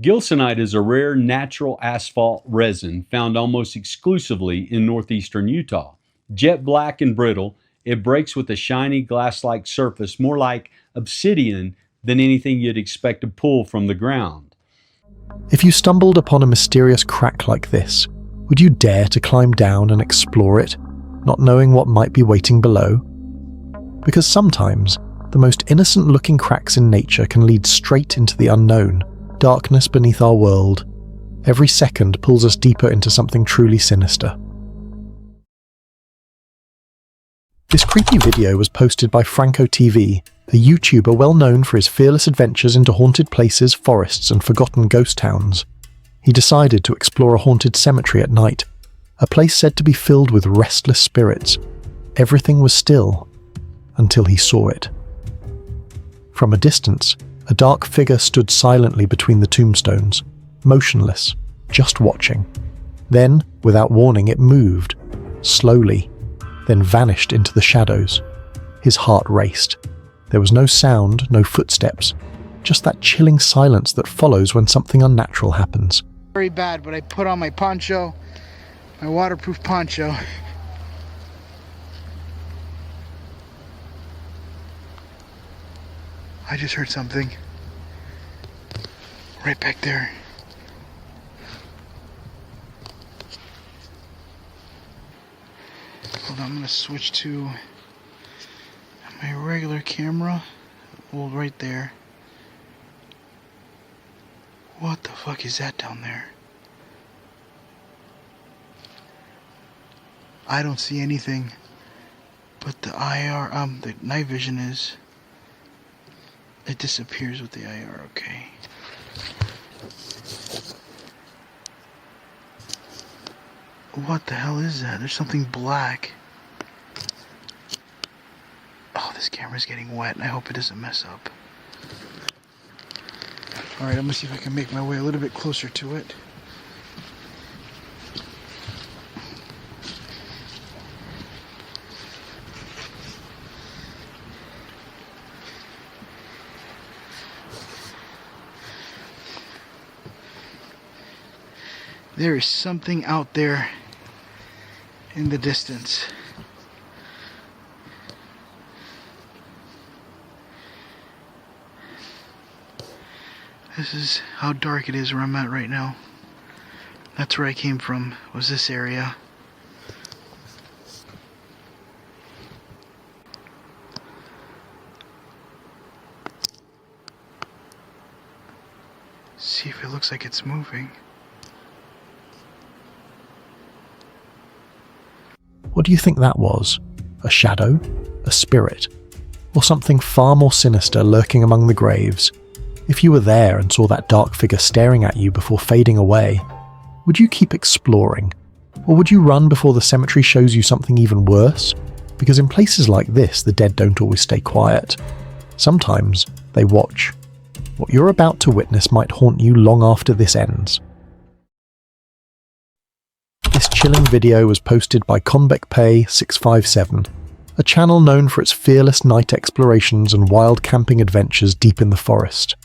Gilsonite is a rare natural asphalt resin found almost exclusively in northeastern Utah. Jet black and brittle, it breaks with a shiny glass-like surface, more like obsidian than anything you'd expect to pull from the ground. If you stumbled upon a mysterious crack like this, would you dare to climb down and explore it, not knowing what might be waiting below? Because sometimes, the most innocent-looking cracks in nature can lead straight into the unknown, darkness beneath our world. Every second pulls us deeper into something truly sinister. This creepy video was posted by Franco TV, a YouTuber well known for his fearless adventures into haunted places, forests, and forgotten ghost towns. He decided to explore a haunted cemetery at night, a place said to be filled with restless spirits. Everything was still, until he saw it. From a distance, a dark figure stood silently between the tombstones, motionless, just watching. Then, without warning, it moved, slowly, then vanished into the shadows. His heart raced. There was no sound, no footsteps, just that chilling silence that follows when something unnatural happens. Very bad, but I put on my poncho, my waterproof poncho. I just heard something right back there. Hold on, I'm gonna switch to my regular camera. Well, right there. What the fuck is that down there? I don't see anything, but the the night vision is. It disappears with the IR, okay. What the hell is that? There's something black. Oh, this camera's getting wet, and I hope it doesn't mess up. Alright, I'm gonna see if I can make my way a little bit closer to it. There is something out there in the distance. This is how dark it is where I'm at right now. That's where I came from, was this area. See if it looks like it's moving. What do you think that was? A shadow? A spirit? Or something far more sinister lurking among the graves? If you were there and saw that dark figure staring at you before fading away, would you keep exploring? Or would you run before the cemetery shows you something even worse? Because in places like this, the dead don't always stay quiet. Sometimes they watch. What you're about to witness might haunt you long after this ends. This chilling video was posted by ConbecPay657, a channel known for its fearless night explorations and wild camping adventures deep in the forest.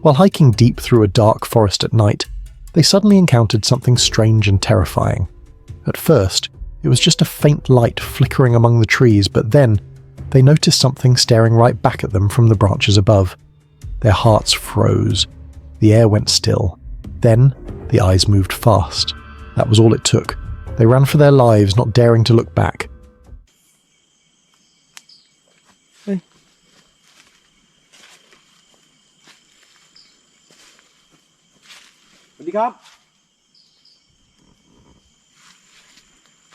While hiking deep through a dark forest at night, they suddenly encountered something strange and terrifying. At first, it was just a faint light flickering among the trees, but then they noticed something staring right back at them from the branches above. Their hearts froze. The air went still. Then, the eyes moved fast. That was all it took. They ran for their lives, not daring to look back. สวัสดีครับ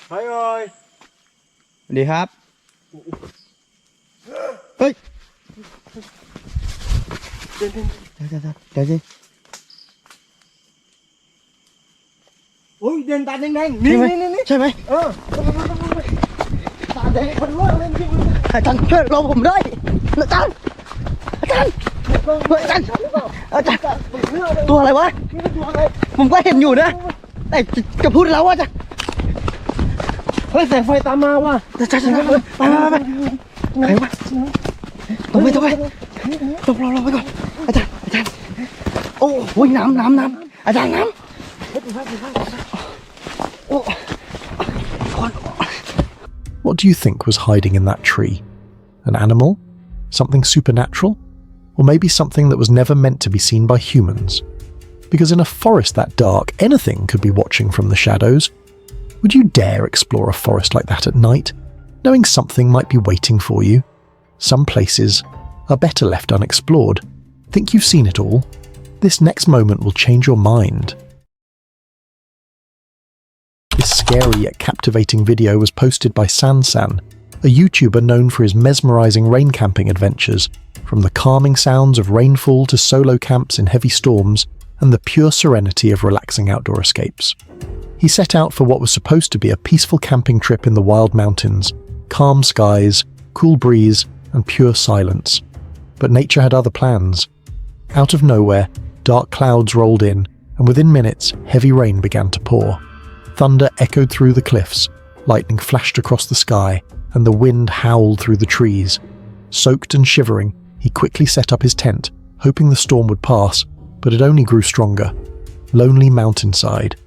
ใครเอ่ยสวัสดีครับเฮ้ยเดี๋ยวโอ้ยเดินตาแดงๆนี่ใช่ไหมตาแดงคนว่าเล่นจริงอาจารย์ช่วยรอผมด้วยอาจารย์ตัวอะไรวะผมก็เห็นอยู่นะแต่จะพูดแล้วว่าจะเฮ้ยแสงไฟตามมาว่ะไปใครวะต้องไปรอไปก่อนอาจารย์โอ้ยน้ำอาจารย์น้ำWhat do you think was hiding in that tree? An animal? Something supernatural? Or maybe something that was never meant to be seen by humans? Because in a forest that dark, anything could be watching from the shadows. Would you dare explore a forest like that at night, knowing something might be waiting for you? Some places are better left unexplored. Think you've seen it all? This next moment will change your mind. This scary yet captivating video was posted by Sansan, a YouTuber known for his mesmerizing rain camping adventures, from the calming sounds of rainfall to solo camps in heavy storms and the pure serenity of relaxing outdoor escapes. He set out for what was supposed to be a peaceful camping trip in the wild mountains, calm skies, cool breeze, and pure silence. But nature had other plans. Out of nowhere, dark clouds rolled in, and within minutes, heavy rain began to pour. Thunder echoed through the cliffs, lightning flashed across the sky, and the wind howled through the trees. Soaked and shivering, he quickly set up his tent, hoping the storm would pass, but it only grew stronger. Lonely mountainside.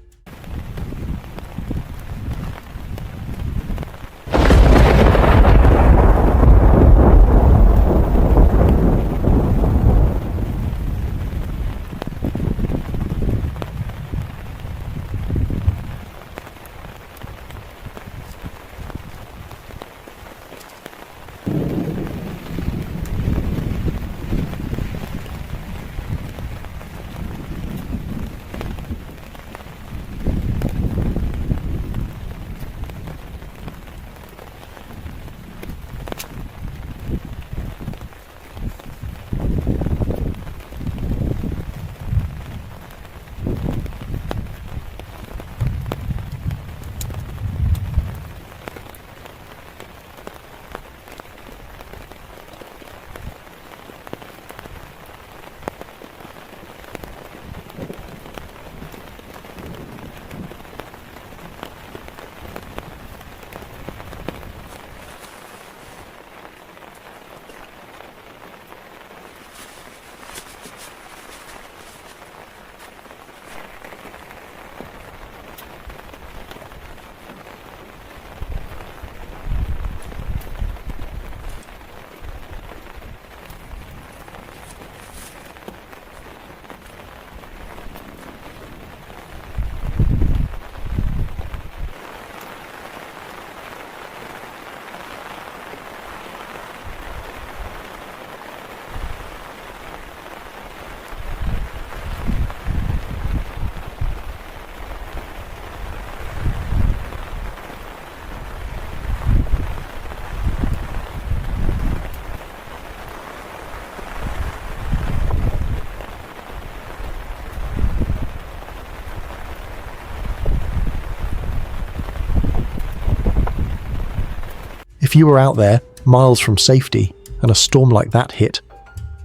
If you were out there, miles from safety, and a storm like that hit,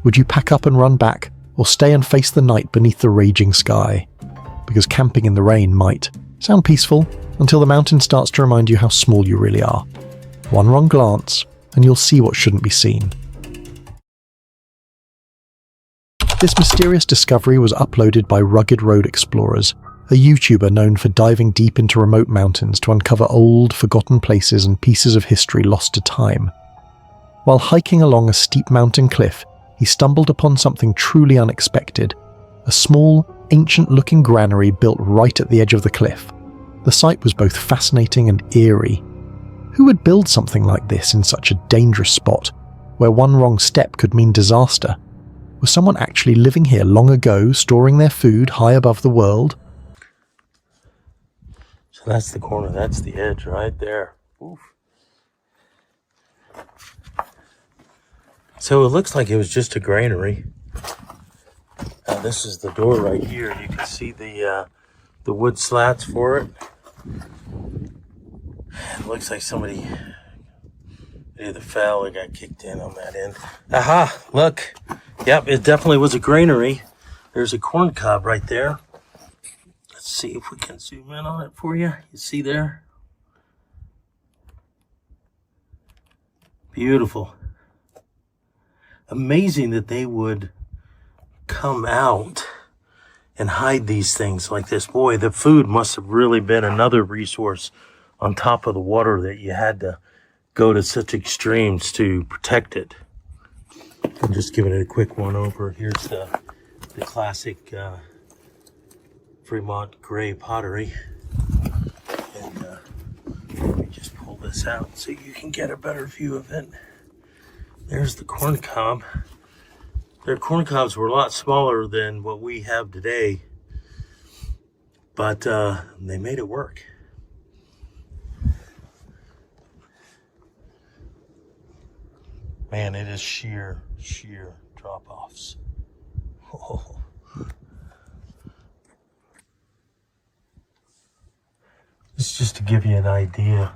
would you pack up and run back, or stay and face the night beneath the raging sky? Because camping in the rain might sound peaceful until the mountain starts to remind you how small you really are. One wrong glance, and you'll see what shouldn't be seen. This mysterious discovery was uploaded by Rugged Road Explorers, a YouTuber known for diving deep into remote mountains to uncover old, forgotten places and pieces of history lost to time. While hiking along a steep mountain cliff, he stumbled upon something truly unexpected, a small, ancient-looking granary built right at the edge of the cliff. The sight was both fascinating and eerie. Who would build something like this in such a dangerous spot? where one wrong step could mean disaster? Was someone actually living here long ago, storing their food high above the world? So that's the corner, that's the edge right there. Oof. So it looks like it was just a granary. This is the door right here. You can see the wood slats for it. It looks like somebody either fell or got kicked in on that end. Aha! Look! Yep, it definitely was a granary. There's a corn cob right there. Let's see if we can zoom in on it for you. You see there? Beautiful. Amazing that they would come out and hide these things like this. Boy, the food must have really been another resource on top of the water that you had to go to such extremes to protect it. I'm just giving it a quick one over. Here's the classic Fremont gray pottery. And let me just pull this out so you can get a better view of it. There's the corn cob. Their corn cobs were a lot smaller than what we have today, but they made it work. Man, it is sheer drop-offs. Oh. This is just to give you an idea.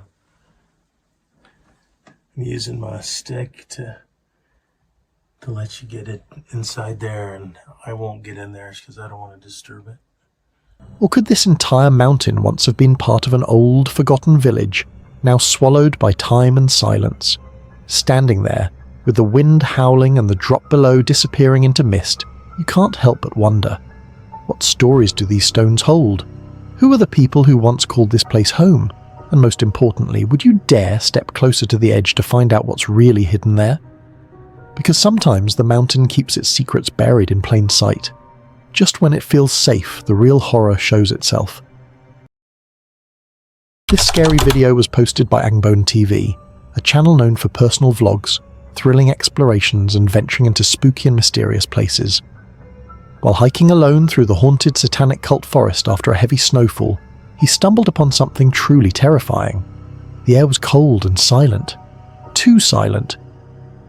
I'm using my stick to let you get it inside there, and I won't get in there because I don't want to disturb it. Or could this entire mountain once have been part of an old, forgotten village, now swallowed by time and silence? Standing there, with the wind howling and the drop below disappearing into mist, you can't help but wonder, what stories do these stones hold? Who are the people who once called this place home? And most importantly, would you dare step closer to the edge to find out what's really hidden there? Because sometimes the mountain keeps its secrets buried in plain sight. Just when it feels safe, the real horror shows itself. This scary video was posted by Angbone TV, a channel known for personal vlogs, thrilling explorations and venturing into spooky and mysterious places. While hiking alone through the haunted satanic cult forest after a heavy snowfall, he stumbled upon something truly terrifying. The air was cold and silent. Too silent.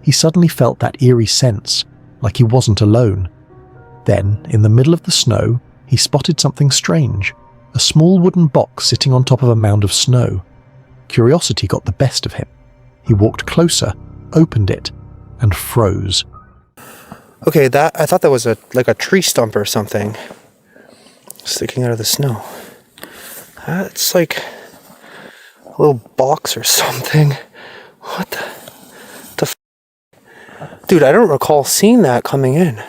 He suddenly felt that eerie sense, like he wasn't alone. Then, in the middle of the snow, he spotted something strange, a small wooden box sitting on top of a mound of snow. Curiosity got the best of him. He walked closer, opened it, and froze. Okay, I thought that was like a tree stump or something sticking out of the snow. It's like a little box or something. What the Dude, I don't recall seeing that coming in.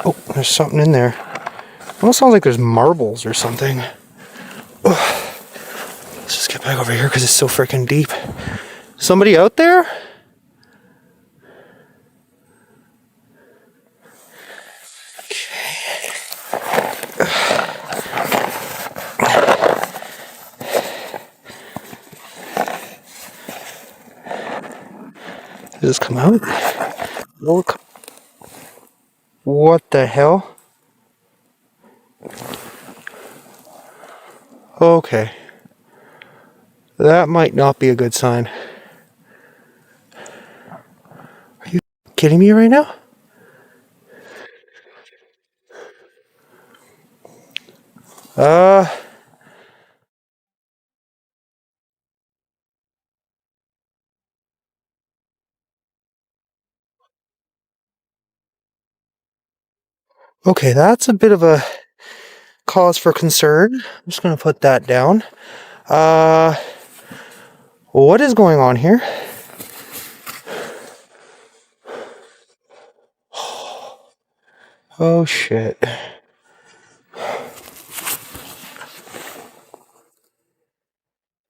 Oh, there's something in there. It almost sounds like there's marbles or something. Ugh. Let's just get back over here because it's so freaking deep. Somebody out there? Did this come out? Look. What the hell? Okay. That might not be a good sign. Are you kidding me right now? Okay, that's a bit of a cause for concern. I'm just going to put that down. What is going on here? Oh shit.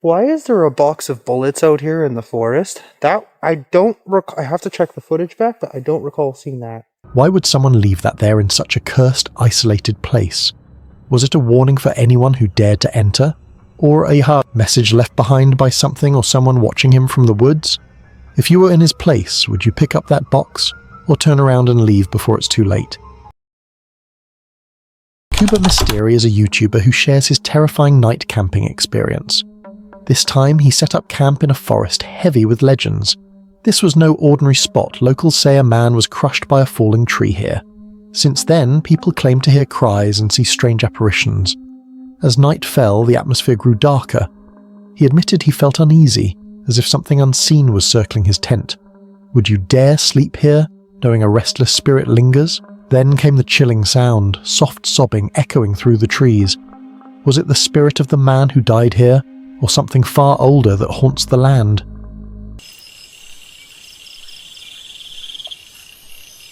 Why is there a box of bullets out here in the forest? That I have to check the footage back, but I don't recall seeing that. Why would someone leave that there in such a cursed, isolated place? Was it a warning for anyone who dared to enter? Or a message left behind by something or someone watching him from the woods? If you were in his place, would you pick up that box, or turn around and leave before it's too late? Cuba Mysteri is a YouTuber who shares his terrifying night camping experience. This time he set up camp in a forest heavy with legends. This was no ordinary spot. Locals say a man was crushed by a falling tree here. Since then, people claim to hear cries and see strange apparitions. As night fell, the atmosphere grew darker. He admitted he felt uneasy, as if something unseen was circling his tent. Would you dare sleep here, knowing a restless spirit lingers? Then came the chilling sound, soft sobbing echoing through the trees. Was it the spirit of the man who died here, or something far older that haunts the land?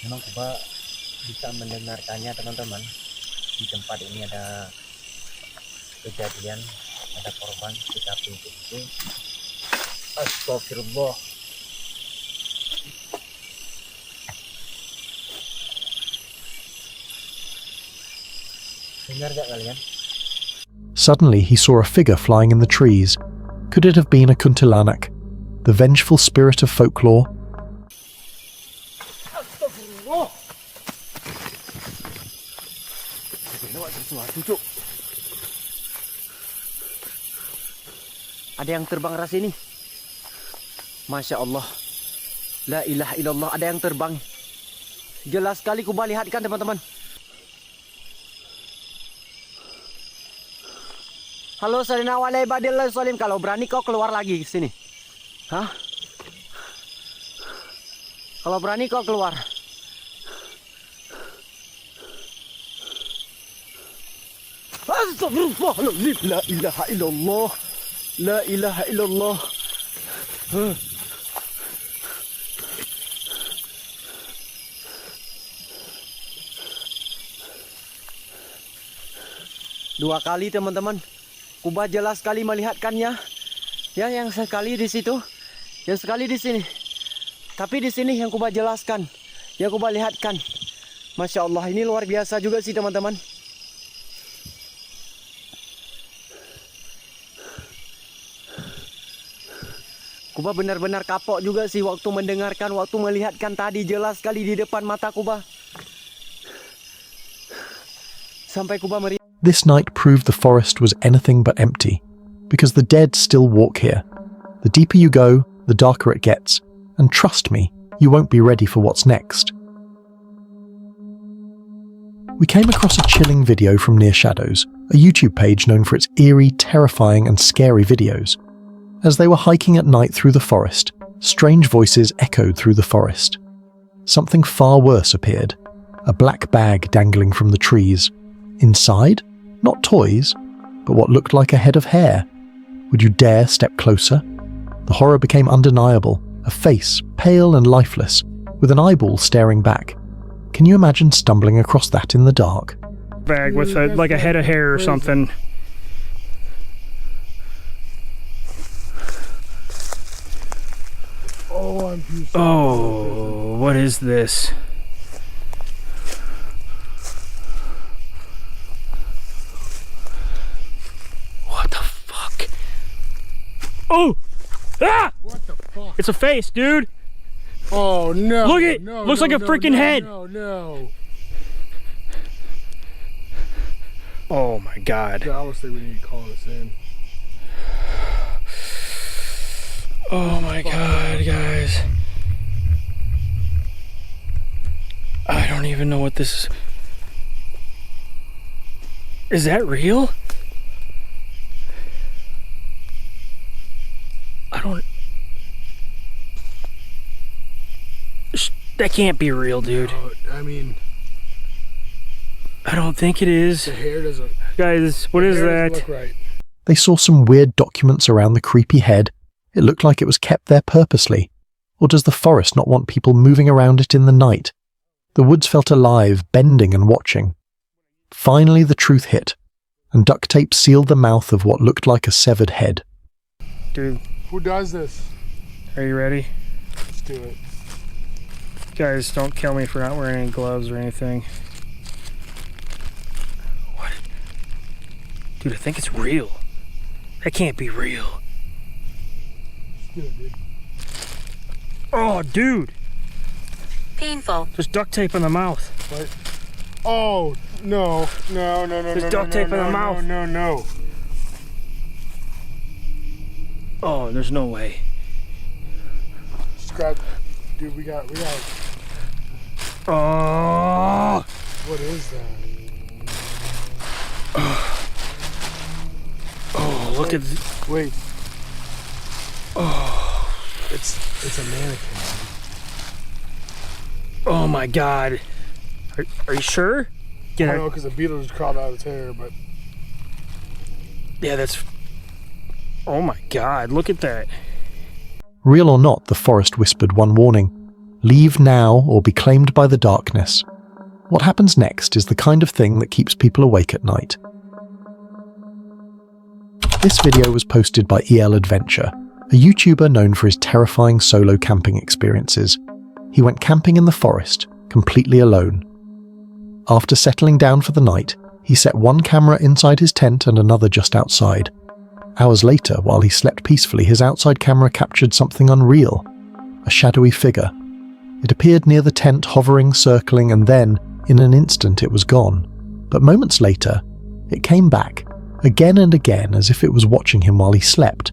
Memang coba bisa mendengarkannya teman-teman. Di tempat ini ada kejadian, ada korban kita pintu itu. Astagfirullah. Dengar gak kalian? Suddenly he saw a figure flying in the trees. Could it have been a kuntilanak, the vengeful spirit of folklore? Ada yang terbang arah sini. Masya Allah. La ilaha illallah, ada yang terbang. Jelas sekali Kuba lihatkan teman-teman. Halo Salina walai badillah salim, kalau berani kau keluar lagi ke sini. Hah? Kalau berani kau keluar. Astagfirullahaladzim. La ilaha illallah. La ilaha illallah. Dua kali teman-teman. Kuba jelas sekali melihatkannya. Ya, yang sekali di situ, yang sekali di sini. Tapi di sini yang Kuba jelaskan, yang Kuba lihatkan. Masya Allah, ini luar biasa juga sih teman-teman. Kuba benar-benar kapok juga sih waktu mendengarkan, waktu melihatkan tadi jelas sekali di depan mata Kuba. Sampai Kuba meriah. This night proved the forest was anything but empty, because the dead still walk here. The deeper you go, the darker it gets, and trust me, you won't be ready for what's next. We came across a chilling video from Near Shadows, a YouTube page known for its eerie, terrifying and scary videos. As they were hiking at night through the forest, strange voices echoed through the forest. Something far worse appeared, a black bag dangling from the trees. Inside, not toys, but what looked like a head of hair. Would you dare step closer? The horror became undeniable, a face, pale and lifeless, with an eyeball staring back. Can you imagine stumbling across that in the dark? Bag with like a head of hair or something. Oh, what is this? What the fuck? Oh! Ah! What the fuck? It's a face, dude. Oh no! Look at no, looks no, like a no, freaking no, head. No. Oh my god. Honestly, we need to call this in. Oh my god, guys. I don't even know what this is. Is that real? I don't... That can't be real, dude. No, I mean... I don't think it is. The hair doesn't... Guys, what is that? Look right. They saw some weird documents around the creepy head. It looked like it was kept there purposely. Or does the forest not want people moving around it in the night? The woods felt alive, bending and watching. Finally the truth hit, and duct tape sealed the mouth of what looked like a severed head. Dude. Who does this? Are you ready? Let's do it. Guys, don't kill me for not wearing any gloves or anything. What? Dude, I think it's real. That can't be real. Good, dude. Oh, dude. Painful. There's duct tape in the mouth. What? Oh, no. No, no, no, There's no, duct tape in the mouth. No, no. Oh, there's no way. Just grab, dude, we got. Oh. What is that? Oh, look at. Wait. Oh. It's a mannequin. Oh my God. Are you sure? I don't know, because a beetle just crawled out of its hair, but. Yeah, that's. Oh my God, look at that. Real or not, the forest whispered one warning: leave now or be claimed by the darkness. What happens next is the kind of thing that keeps people awake at night. This video was posted by EL Adventure, a YouTuber known for his terrifying solo camping experiences. He went camping in the forest, completely alone. After settling down for the night, he set one camera inside his tent and another just outside. Hours later, while he slept peacefully, his outside camera captured something unreal: a shadowy figure. It appeared near the tent, hovering, circling, and then, in an instant, it was gone. But moments later, it came back, again and again, as if it was watching him while he slept.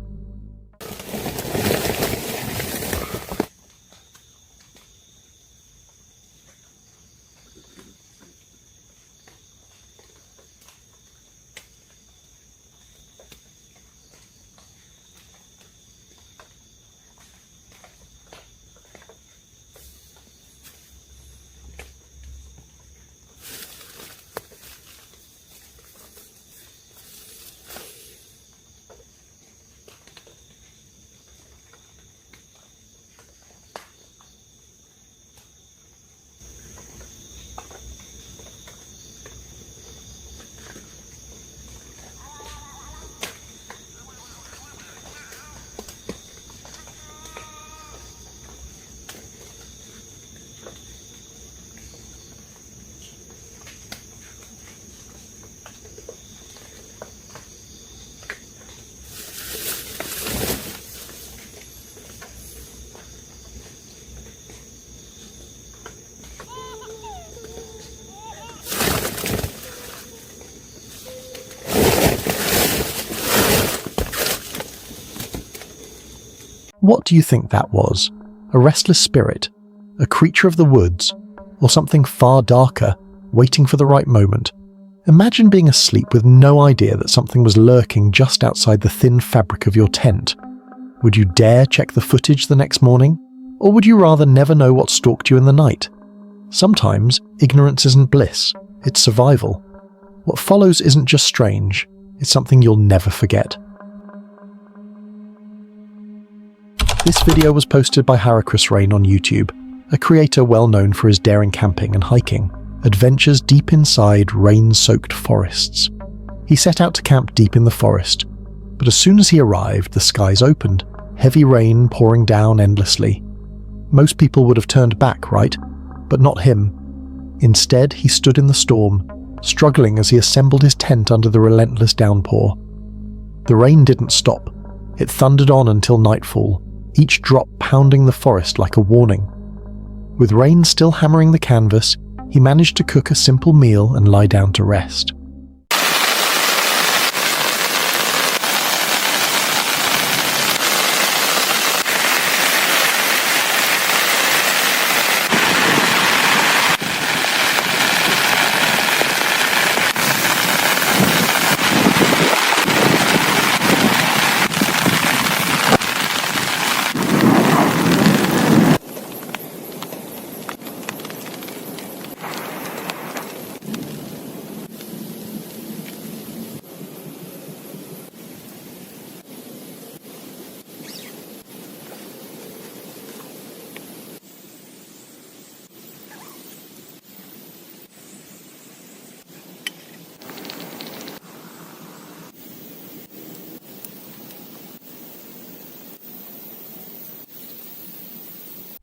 What do you think that was? A restless spirit? A creature of the woods? Or something far darker, waiting for the right moment? Imagine being asleep with no idea that something was lurking just outside the thin fabric of your tent. Would you dare check the footage the next morning? Or would you rather never know what stalked you in the night? Sometimes, ignorance isn't bliss, it's survival. What follows isn't just strange, it's something you'll never forget. This video was posted by Haracris Rain on YouTube, a creator well known for his daring camping and hiking, adventures deep inside rain-soaked forests. He set out to camp deep in the forest, but as soon as he arrived, the skies opened, heavy rain pouring down endlessly. Most people would have turned back, right? But not him. Instead, he stood in the storm, struggling as he assembled his tent under the relentless downpour. The rain didn't stop. It thundered on until nightfall, each drop pounding the forest like a warning. With rain still hammering the canvas, he managed to cook a simple meal and lie down to rest.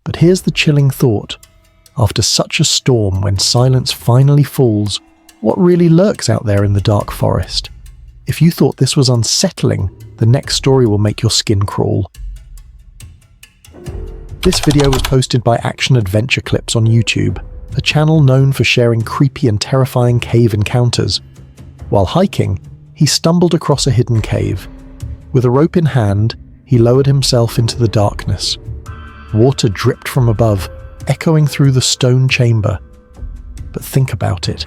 But here's the chilling thought. After such a storm, when silence finally falls, what really lurks out there in the dark forest? If you thought this was unsettling, the next story will make your skin crawl. This video was posted by Action Adventure Clips on YouTube, a channel known for sharing creepy and terrifying cave encounters. While hiking, he stumbled across a hidden cave. With a rope in hand, he lowered himself into the darkness. Water dripped from above, echoing through the stone chamber. But think about it.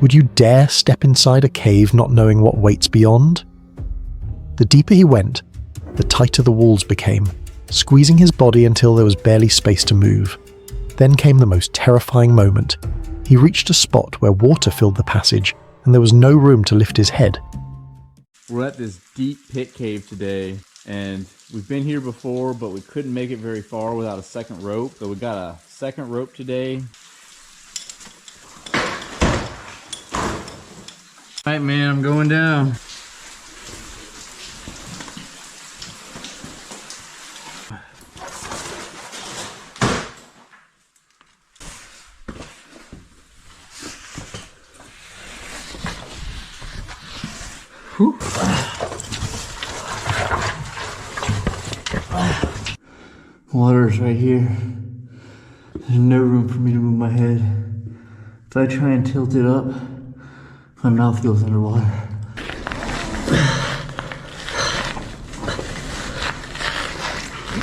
Would you dare step inside a cave not knowing what waits beyond? The deeper he went, the tighter the walls became, squeezing his body until there was barely space to move. Then came the most terrifying moment. He reached a spot where water filled the passage, and there was no room to lift his head. We're at this deep pit cave today, and we've been here before, but we couldn't make it very far without a second rope. So we got a second rope today. All right, man, I'm going down. Whew. Water's right here. There's no room for me to move my head. If I try and tilt it up, my mouth goes underwater.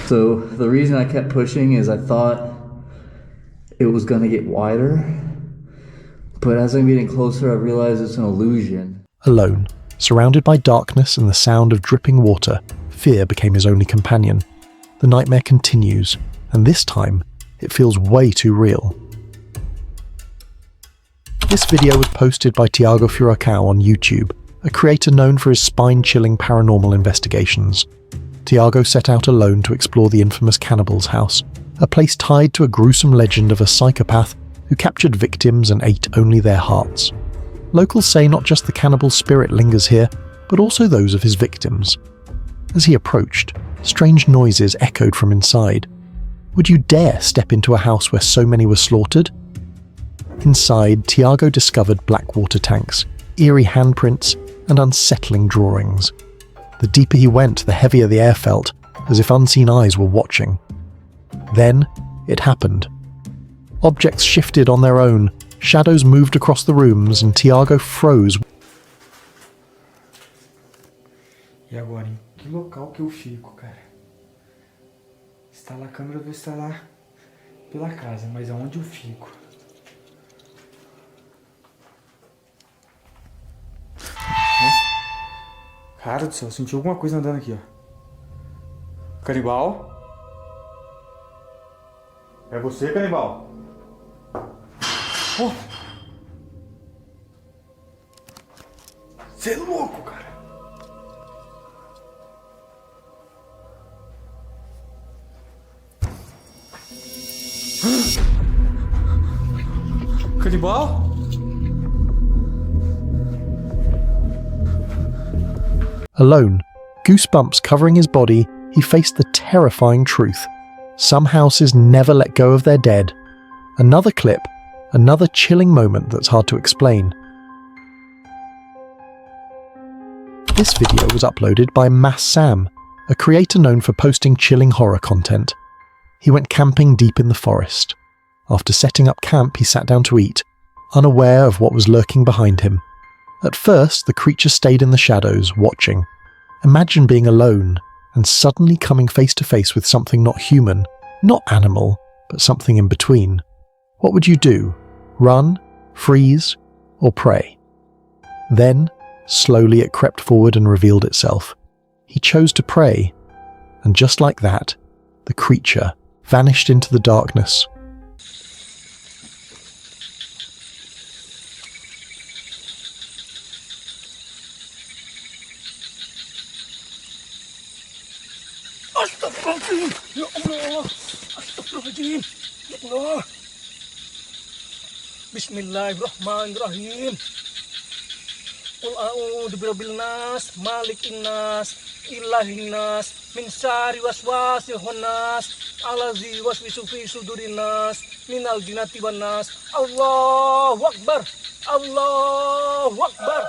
So the reason I kept pushing is I thought it was gonna get wider, but as I'm getting closer, I realize it's an illusion. Alone, surrounded by darkness and the sound of dripping water, fear became his only companion. The nightmare continues, and this time, it feels way too real. This video was posted by Tiago Furacão on YouTube, a creator known for his spine-chilling paranormal investigations. Tiago set out alone to explore the infamous Cannibal's house, a place tied to a gruesome legend of a psychopath who captured victims and ate only their hearts. Locals say not just the cannibal's spirit lingers here, but also those of his victims. As he approached, strange noises echoed from inside. Would you dare step into a house where so many were slaughtered? Inside, Tiago discovered black water tanks, eerie handprints, and unsettling drawings. The deeper he went, the heavier the air felt, as if unseen eyes were watching. Then, it happened. Objects shifted on their own, shadows moved across the rooms, and Tiago froze. E agora, em que local que eu fico, cara? Instalar a câmera, eu vou instalar pela casa, mas aonde eu fico? Cara do céu, senti alguma coisa andando aqui, ó. Canibal? É você, canibal? Oh! Você é louco, cara! Canibal? Alone, goosebumps covering his body, he faced the terrifying truth. Some houses never let go of their dead. Another clip, another chilling moment that's hard to explain. This video was uploaded by Mass Sam, a creator known for posting chilling horror content. He went camping deep in the forest. After setting up camp, he sat down to eat, unaware of what was lurking behind him. At first, the creature stayed in the shadows, watching. Imagine being alone, and suddenly coming face to face with something not human, not animal, but something in between. What would you do? Run, freeze, or pray? Then, slowly it crept forward and revealed itself. He chose to pray, and just like that, the creature vanished into the darkness. Astagfirullahaladzim. Ya Allah. Astagfirullahaladzim. Ya Allah. Bismillahirrahmanirrahim. Qul a'udzu birabbil nas, malikin nas, ilahin nas, min syarri waswasil khannas, Alazi waswisu fi sudurin nas minal jinati wan nas. Allahu Akbar. Allahu Akbar.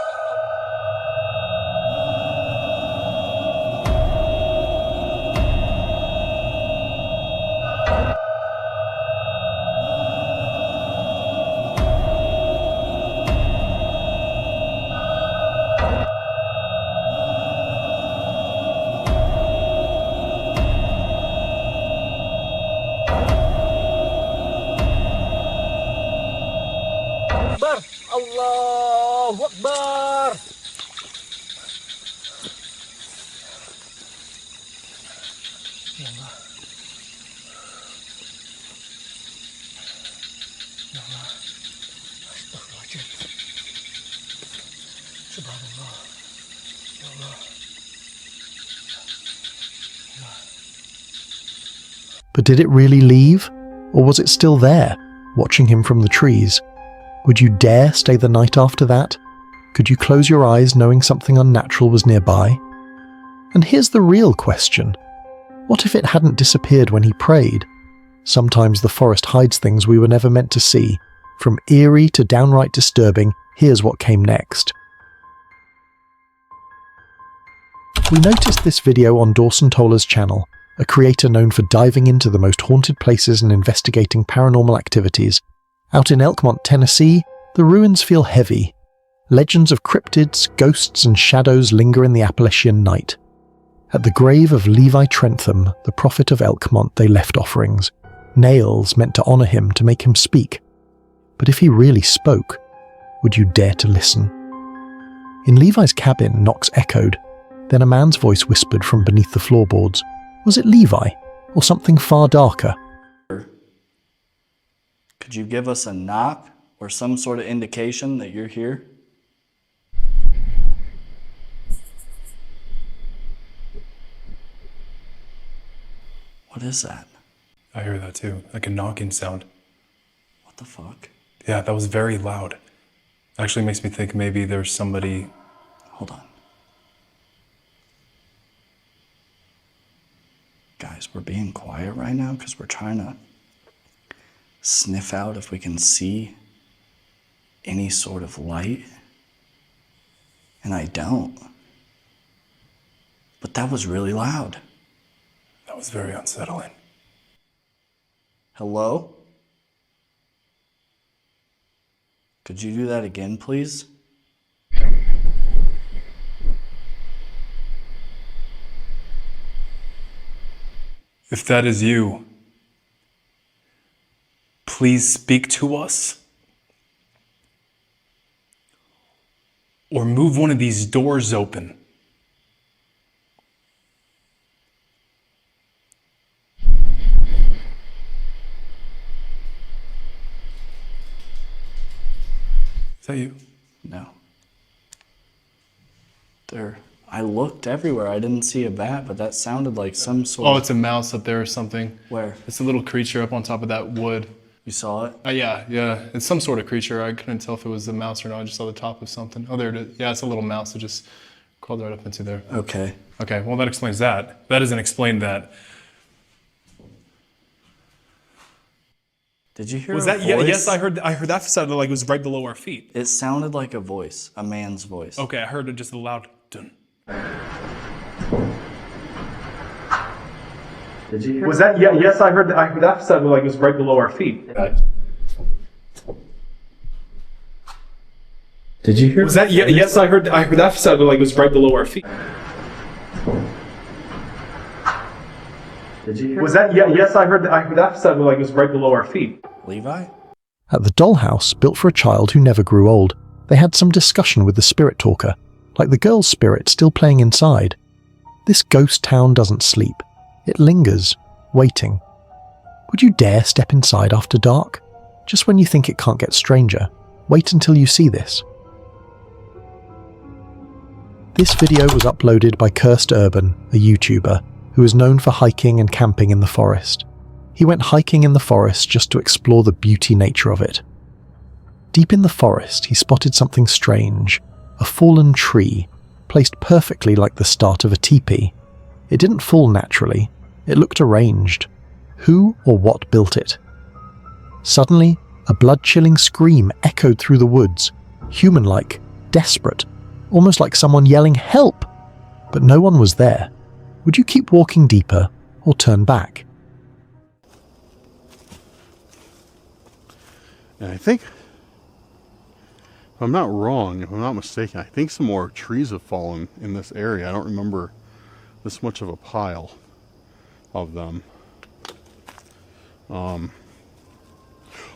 Allahu Akbar. Ya Allah. Ya Allah. Astagfirullahaladzim. Subhanallah. Ya Allah. But did it really leave? Or was it still there, watching him from the trees? Would you dare stay the night after that? Could you close your eyes knowing something unnatural was nearby? And here's the real question. What if it hadn't disappeared when he prayed? Sometimes the forest hides things we were never meant to see. From eerie to downright disturbing, here's what came next. We noticed this video on Dawson Toller's channel, a creator known for diving into the most haunted places and investigating paranormal activities. Out in Elkmont, Tennessee, the ruins feel heavy. Legends of cryptids, ghosts and shadows linger in the Appalachian night. At the grave of Levi Trentham, the prophet of Elkmont, they left offerings, nails meant to honour him, to make him speak. But if he really spoke, would you dare to listen? In Levi's cabin, knocks echoed. Then a man's voice whispered from beneath the floorboards. Was it Levi, or something far darker? Could you give us a knock or some sort of indication that you're here? What is that? I hear that too, like a knocking sound. What the fuck? Yeah, that was very loud. Actually makes me think maybe there's somebody... Hold on. Guys, we're being quiet right now because we're trying to sniff out if we can see any sort of light. And I don't. But that was really loud. That was very unsettling. Hello? Could you do that again, please? If that is you, please speak to us. Or move one of these doors open. Is that you? No. I looked everywhere. I didn't see a bat, but that sounded like some sort of... Oh, it's a mouse up there or something. Where? It's a little creature up on top of that wood. You saw it? Yeah. It's some sort of creature. I couldn't tell if it was a mouse or not. I just saw the top of something. Oh, there it is. Yeah, it's a little mouse that just crawled right up into there. Okay. Okay, well, that explains that. That doesn't explain that. Did you hear Was a that? voice? Yeah, yes, I heard that sounded like it was right below our feet. It sounded like a voice, a man's voice. Okay, I heard it just a loud dun. Did you hear? Was that? Yeah, yes, I heard that sounded like it was right below our feet. Did you hear? Was that? Yeah, yes, I heard that sounded like it was right below our feet. Did you hear? Was that? Yeah, yes, I heard that sounded like it was right below our feet. Levi? At the dollhouse, built for a child who never grew old, they had some discussion with the spirit talker, like the girl's spirit still playing inside. This ghost town doesn't sleep. It lingers, waiting. Would you dare step inside after dark? Just when you think it can't get stranger, wait until you see this. This video was uploaded by Cursed Urban, a YouTuber, who is known for hiking and camping in the forest. He went hiking in the forest just to explore the beauty nature of it. Deep in the forest, he spotted something strange, a fallen tree, placed perfectly like the start of a teepee. It didn't fall naturally, it looked arranged. Who or what built it? Suddenly, a blood-chilling scream echoed through the woods, human-like, desperate, almost like someone yelling, "Help!" But no one was there. Would you keep walking deeper or turn back? And I think, if I'm not wrong, if I'm not mistaken, I think some more trees have fallen in this area. I don't remember this much of a pile of them.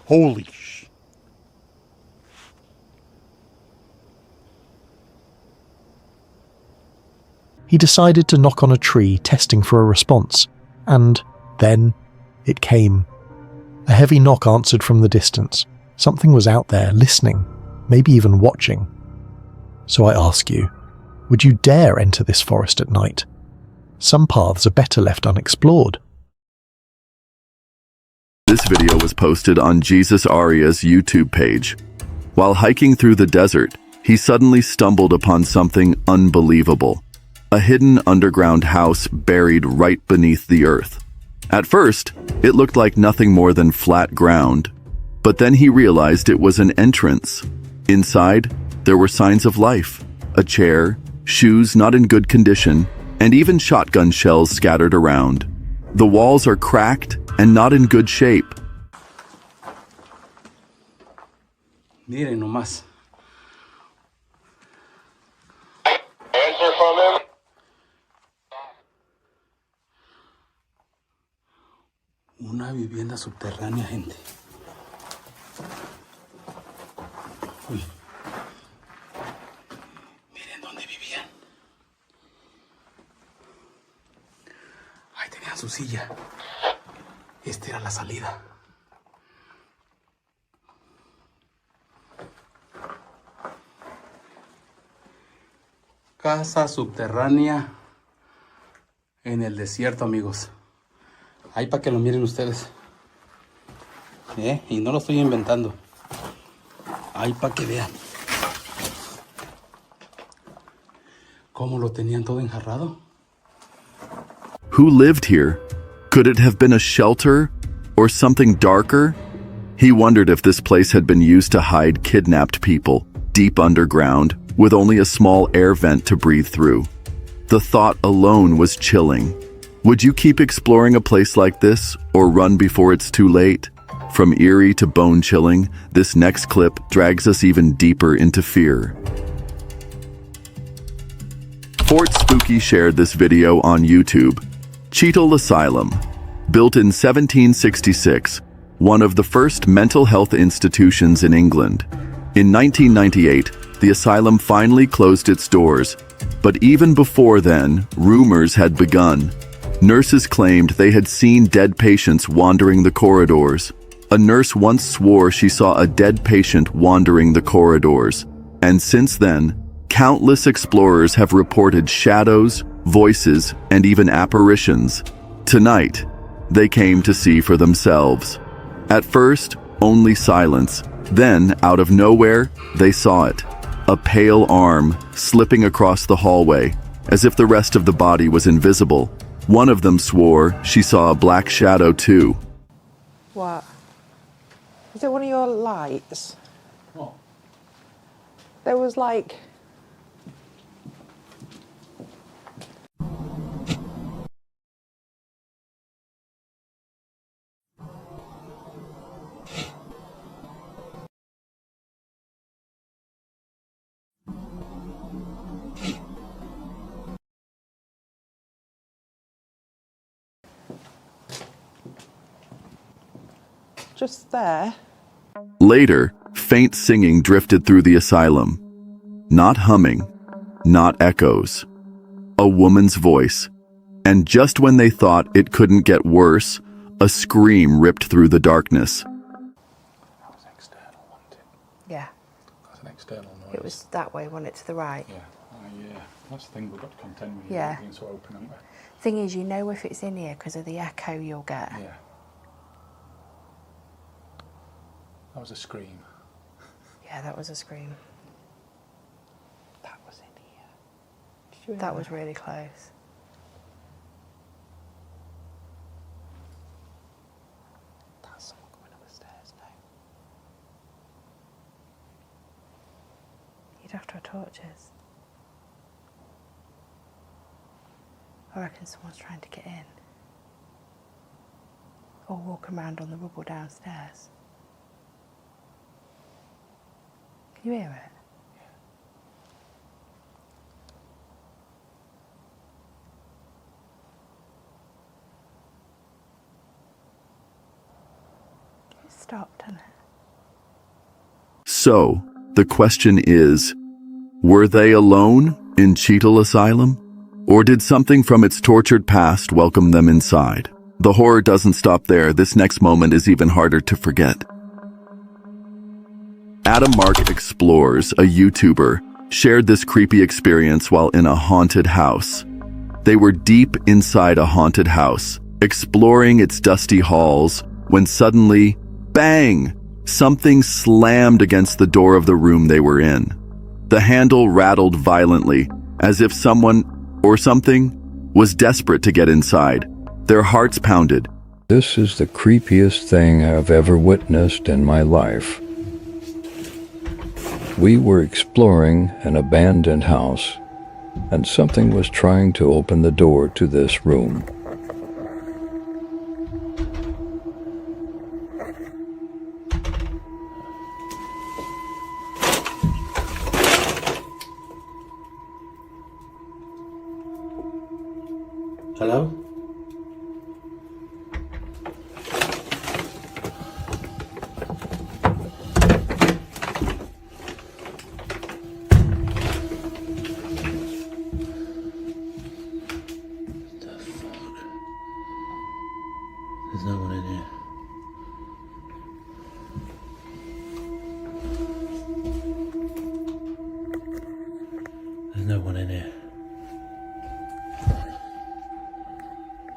Holy sh! He decided to knock on a tree, testing for a response. And then it came. A heavy knock answered from the distance. Something was out there, listening, maybe even watching. So I ask you, would you dare enter this forest at night? Some paths are better left unexplored. This video was posted on Jesus Aria's YouTube page. While hiking through the desert, he suddenly stumbled upon something unbelievable. A hidden underground house buried right beneath the earth. At first, it looked like nothing more than flat ground, but then he realized it was an entrance. Inside, there were signs of life: a chair, shoes not in good condition, and even shotgun shells scattered around. The walls are cracked and not in good shape. Miren nomás. Answer from him. Una vivienda subterránea, gente. Uy. Miren dónde vivían. Ahí tenían su silla. Esta era la salida. Casa subterránea en el desierto, amigos. Ahí para que lo miren ustedes. Y no lo estoy inventando. Ahí para que vean. ¿Cómo lo tenían todo enjarrado? Who lived here? Could it have been a shelter or something darker? He wondered if this place had been used to hide kidnapped people deep underground with only a small air vent to breathe through. The thought alone was chilling. Would you keep exploring a place like this or run before it's too late? From eerie to bone-chilling, this next clip drags us even deeper into fear. Fort Spooky shared this video on YouTube. Cheadle Asylum. Built in 1766, one of the first mental health institutions in England. In 1998, the asylum finally closed its doors, but even before then, rumors had begun. Nurses claimed they had seen dead patients wandering the corridors. A nurse once swore she saw a dead patient wandering the corridors. And since then, countless explorers have reported shadows, voices, and even apparitions. Tonight, they came to see for themselves. At first, only silence. Then, out of nowhere, they saw it. A pale arm slipping across the hallway, as if the rest of the body was invisible. One of them swore she saw a black shadow too. What? Is it one of your lights? What? There was like... just there. Later, faint singing drifted through the asylum. Not humming, not echoes. A woman's voice. And just when they thought it couldn't get worse, a scream ripped through the darkness. That was external, wasn't it? Yeah. That's an external noise. It was that way, wasn't it, to the right? Yeah. Yeah. That's the thing, we've got to contend with Yeah. being so open, haven't we? Thing is, you know if it's in here because of the echo you'll get. Yeah. That was a scream. Yeah, that was a scream. That was in here. That was really close. torches. I reckon someone's trying to get in. Or walking around on the rubble downstairs. Can you hear it? It stopped, hasn't it? So, the question is, were they alone in Cheetal Asylum? Or did something from its tortured past welcome them inside? The horror doesn't stop there. This next moment is even harder to forget. Adam Mark Explores, a YouTuber, shared this creepy experience while in a haunted house. They were deep inside a haunted house, exploring its dusty halls, when suddenly, bang! Something slammed against the door of the room they were in. The handle rattled violently, as if someone or something was desperate to get inside. Their hearts pounded. This is the creepiest thing I've ever witnessed in my life. We were exploring an abandoned house, and something was trying to open the door to this room. Hello? There's no one in here. There's no one in here.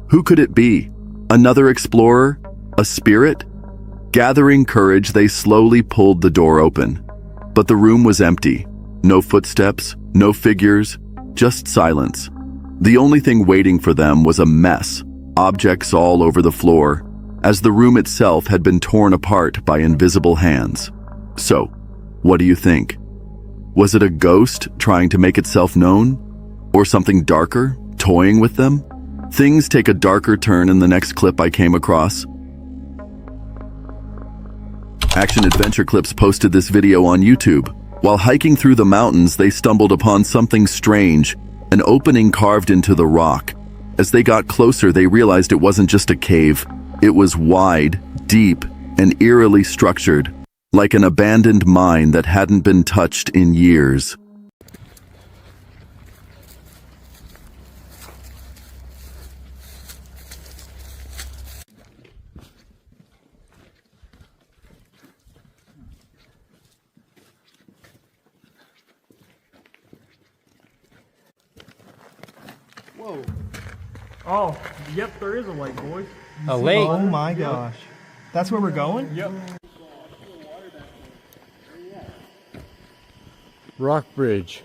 Who could it be? Another explorer? A spirit? Gathering courage, they slowly pulled the door open. But the room was empty. No footsteps, no figures, just silence. The only thing waiting for them was a mess, objects all over the floor, as the room itself had been torn apart by invisible hands. So, what do you think? Was it a ghost trying to make itself known? Or something darker, toying with them? Things take a darker turn in the next clip I came across. Action Adventure Clips posted this video on YouTube. While hiking through the mountains, they stumbled upon something strange, an opening carved into the rock. As they got closer, they realized it wasn't just a cave. It was wide, deep, and eerily structured, like an abandoned mine that hadn't been touched in years. Whoa. Oh, yep, there is a lake, boys. A lake? Oh my gosh. That's where we're going? Yep. Rock bridge.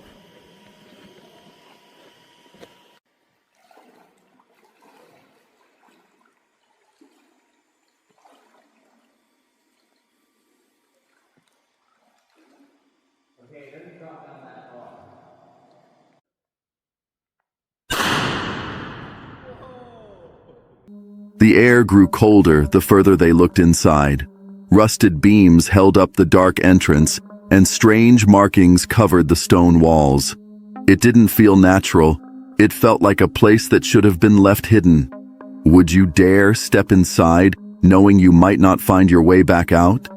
The air grew colder the further they looked inside. Rusted beams held up the dark entrance, and strange markings covered the stone walls. It didn't feel natural. It felt like a place that should have been left hidden. Would you dare step inside, knowing you might not find your way back out?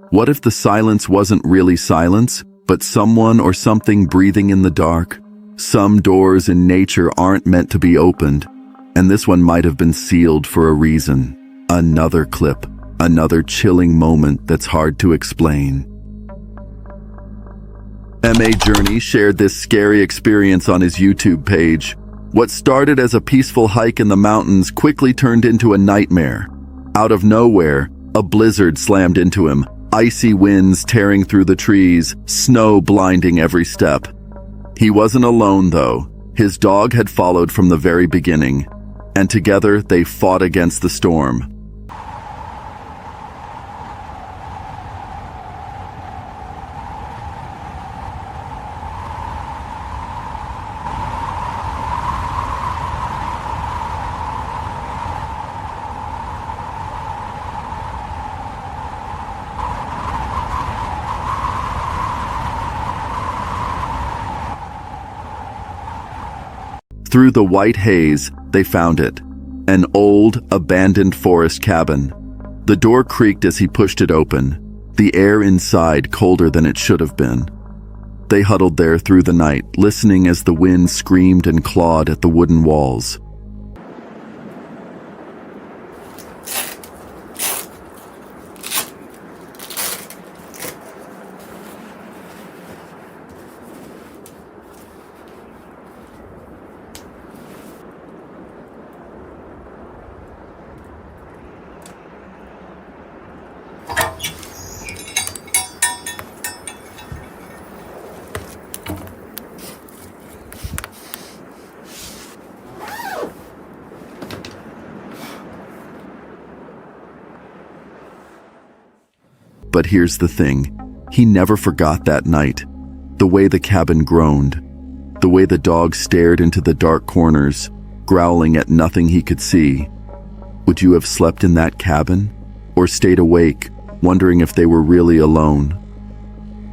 What if the silence wasn't really silence, but someone or something breathing in the dark? Some doors in nature aren't meant to be opened, and this one might have been sealed for a reason. Another clip, another chilling moment that's hard to explain. M.A. Journey shared this scary experience on his YouTube page. What started as a peaceful hike in the mountains quickly turned into a nightmare. Out of nowhere, a blizzard slammed into him, icy winds tearing through the trees, snow blinding every step. He wasn't alone, though. His dog had followed from the very beginning, and together they fought against the storm. Through the white haze, they found it. An old, abandoned forest cabin. The door creaked as he pushed it open, the air inside colder than it should have been. They huddled there through the night, listening as the wind screamed and clawed at the wooden walls. But here's the thing, he never forgot that night. The way the cabin groaned, the way the dog stared into the dark corners, growling at nothing he could see. Would you have slept in that cabin? Or stayed awake, wondering if they were really alone?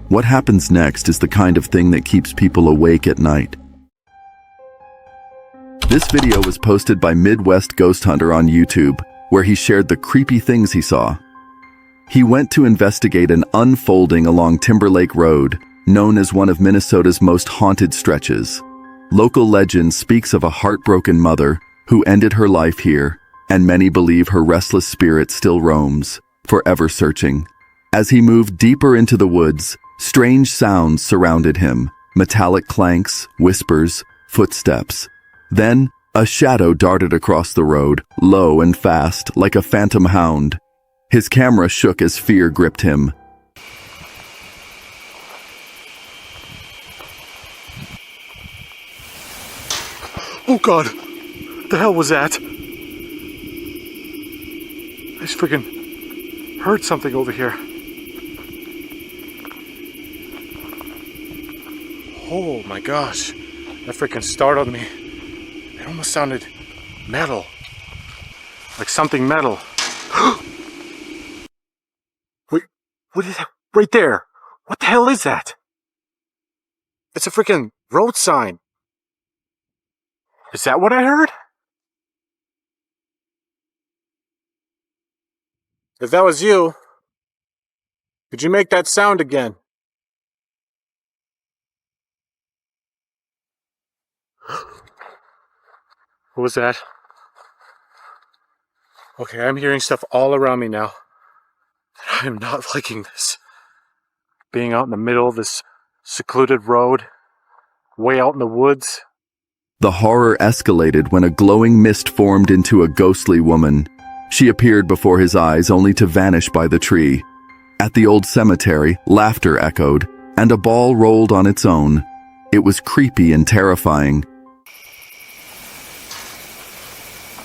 What happens next is the kind of thing that keeps people awake at night. This video was posted by Midwest Ghost Hunter on YouTube, where he shared the creepy things he saw. He went to investigate an unfolding along Timberlake Road, known as one of Minnesota's most haunted stretches. Local legend speaks of a heartbroken mother who ended her life here, and many believe her restless spirit still roams, forever searching. As he moved deeper into the woods, strange sounds surrounded him, metallic clanks, whispers, footsteps. Then, a shadow darted across the road, low and fast, like a phantom hound. His camera shook as fear gripped him. Oh God, the hell was that? I just freaking heard something over here. Oh my gosh, that freaking startled me. It almost sounded metal, like something metal. Wait, what is that? Right there. What the hell is that? It's a freaking road sign. Is that what I heard? If that was you, could you make that sound again? What was that? Okay, I'm hearing stuff all around me now. I am not liking this. Being out in the middle of this secluded road, way out in the woods. The horror escalated when a glowing mist formed into a ghostly woman. She appeared before his eyes only to vanish by the tree. At the old cemetery, laughter echoed, and a ball rolled on its own. It was creepy and terrifying.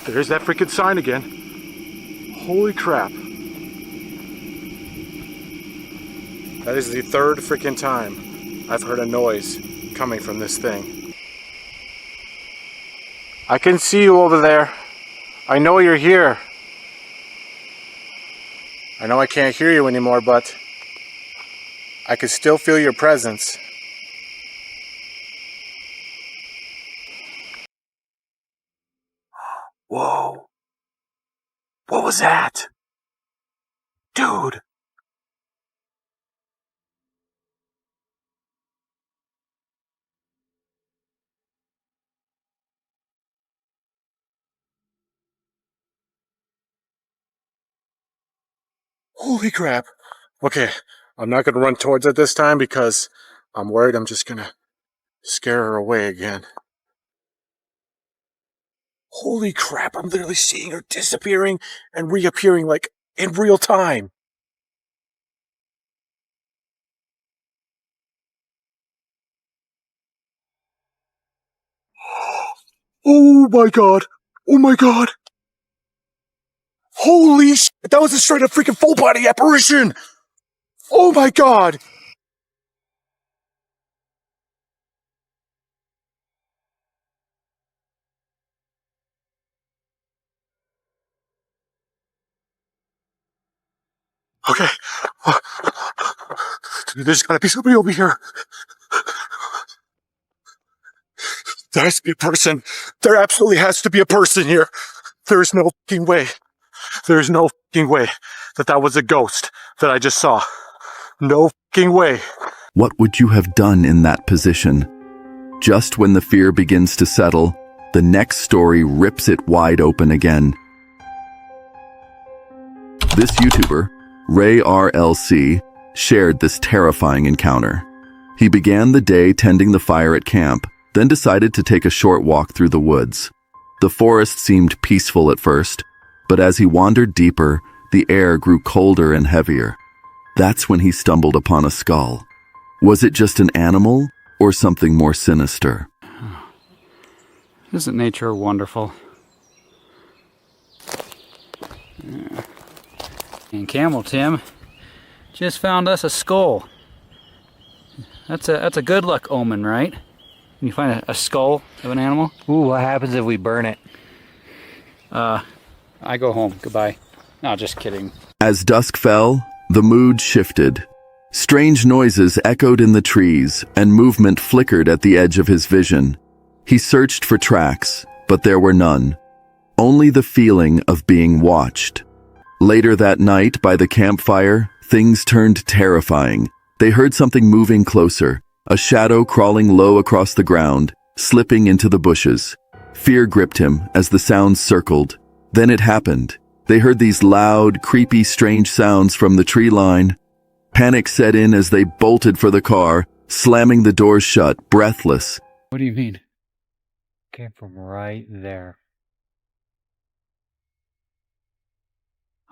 There's that freaking sign again. Holy crap. That is the third freaking time I've heard a noise coming from this thing. I can see you over there. I know you're here. I know I can't hear you anymore, but I can still feel your presence. Whoa. What was that? Dude. Holy crap. Okay, I'm not going to run towards it this time because I'm worried I'm just going to scare her away again. Holy crap, I'm literally seeing her disappearing and reappearing like in real time. Oh my god. Oh my god. Holy shit, that was a straight up freaking full body apparition. Oh my god. Okay. There's gotta be somebody over here. There has to be a person. There absolutely has to be a person here. There's no fucking way. There's no fucking way that was a ghost that I just saw. No fucking way. What would you have done in that position? Just when the fear begins to settle, the next story rips it wide open again. This YouTuber, Ray RLC, shared this terrifying encounter. He began the day tending the fire at camp, then decided to take a short walk through the woods. The forest seemed peaceful at first, but as he wandered deeper, the air grew colder and heavier. That's when he stumbled upon a skull. Was it just an animal or something more sinister? Isn't nature wonderful? Yeah. And Camel Tim just found us a skull. That's a good luck omen, right? When you find a skull of an animal. Ooh, what happens if we burn it? I go home. Goodbye. No, just kidding. As dusk fell, the mood shifted. Strange noises echoed in the trees, and movement flickered at the edge of his vision. He searched for tracks, but there were none. Only the feeling of being watched. Later that night, by the campfire, things turned terrifying. They heard something moving closer, a shadow crawling low across the ground, slipping into the bushes. Fear gripped him as the sounds circled. Then it happened. They heard these loud, creepy, strange sounds from the tree line. Panic set in as they bolted for the car, slamming the doors shut, breathless. What do you mean? Came from right there.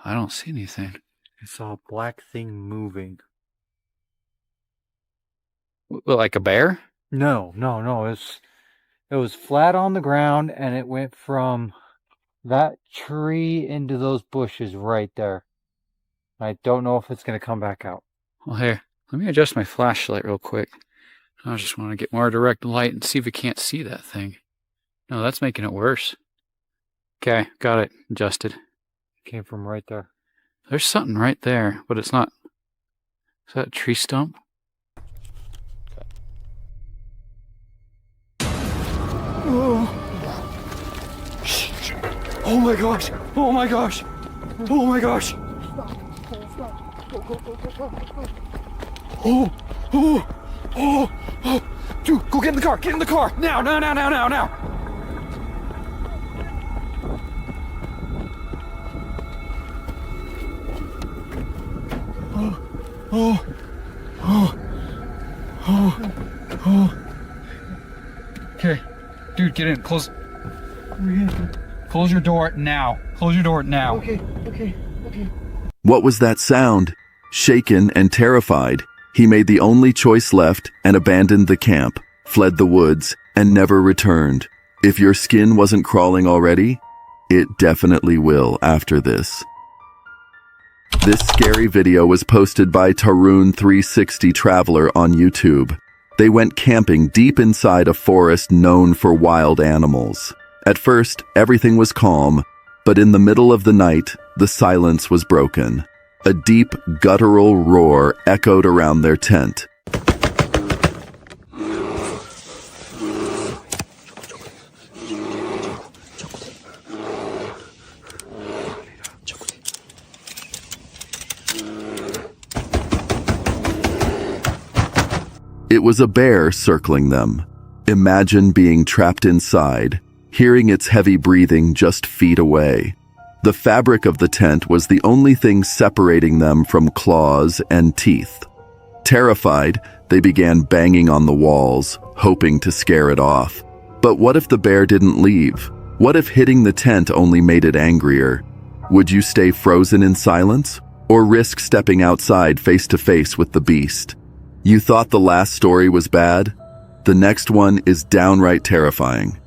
I don't see anything. I saw a black thing moving. Like a bear? No. It was flat on the ground, and it went from that tree into those bushes right there. I don't know if it's going to come back out. Well, here, let me adjust my flashlight real quick. I just want to get more direct light and see if we can't see that thing. No, that's making it worse. Okay, got it. Adjusted. Came from right there. There's something right there, but it's not. Is that a tree stump? Oh my gosh! Oh my gosh! Oh my gosh! Oh! Dude, go get in the car! Get in the car! Now! Okay. Dude, get in. Close your door now. Close your door now. Okay. What was that sound? Shaken and terrified, he made the only choice left and abandoned the camp, fled the woods, and never returned. If your skin wasn't crawling already, it definitely will after this. This scary video was posted by Tarun360 Traveler on YouTube. They went camping deep inside a forest known for wild animals. At first, everything was calm, but in the middle of the night, the silence was broken. A deep, guttural roar echoed around their tent. It was a bear circling them. Imagine being trapped inside, hearing its heavy breathing just feet away. The fabric of the tent was the only thing separating them from claws and teeth. Terrified, they began banging on the walls, hoping to scare it off. But what if the bear didn't leave? What if hitting the tent only made it angrier? Would you stay frozen in silence, or risk stepping outside face to face with the beast? You thought the last story was bad? The next one is downright terrifying.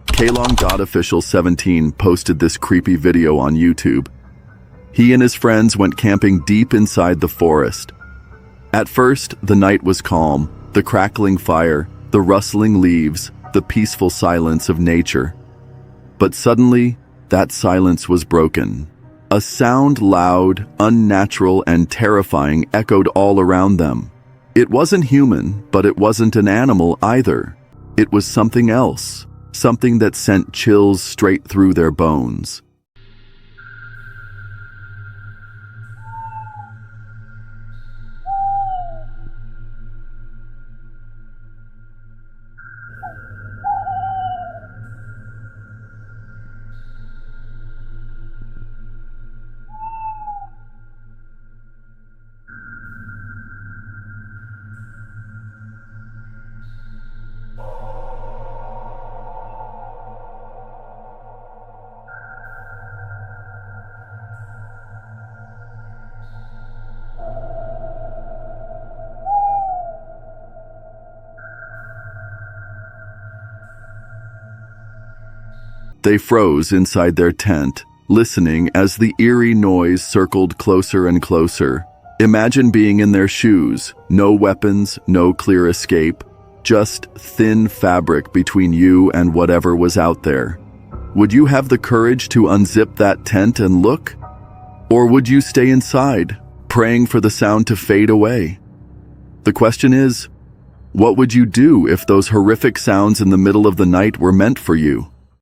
Kalong.official17 posted this creepy video on YouTube. He and his friends went camping deep inside the forest. At first, the night was calm, the crackling fire, the rustling leaves, the peaceful silence of nature. But suddenly, that silence was broken. A sound loud, unnatural, and terrifying echoed all around them. It wasn't human, but it wasn't an animal either. It was something else, something that sent chills straight through their bones. They froze inside their tent, listening as the eerie noise circled closer and closer. Imagine being in their shoes, no weapons, no clear escape, just thin fabric between you and whatever was out there. Would you have the courage to unzip that tent and look? Or would you stay inside, praying for the sound to fade away? The question is, what would you do if those horrific sounds in the middle of the night were meant for you?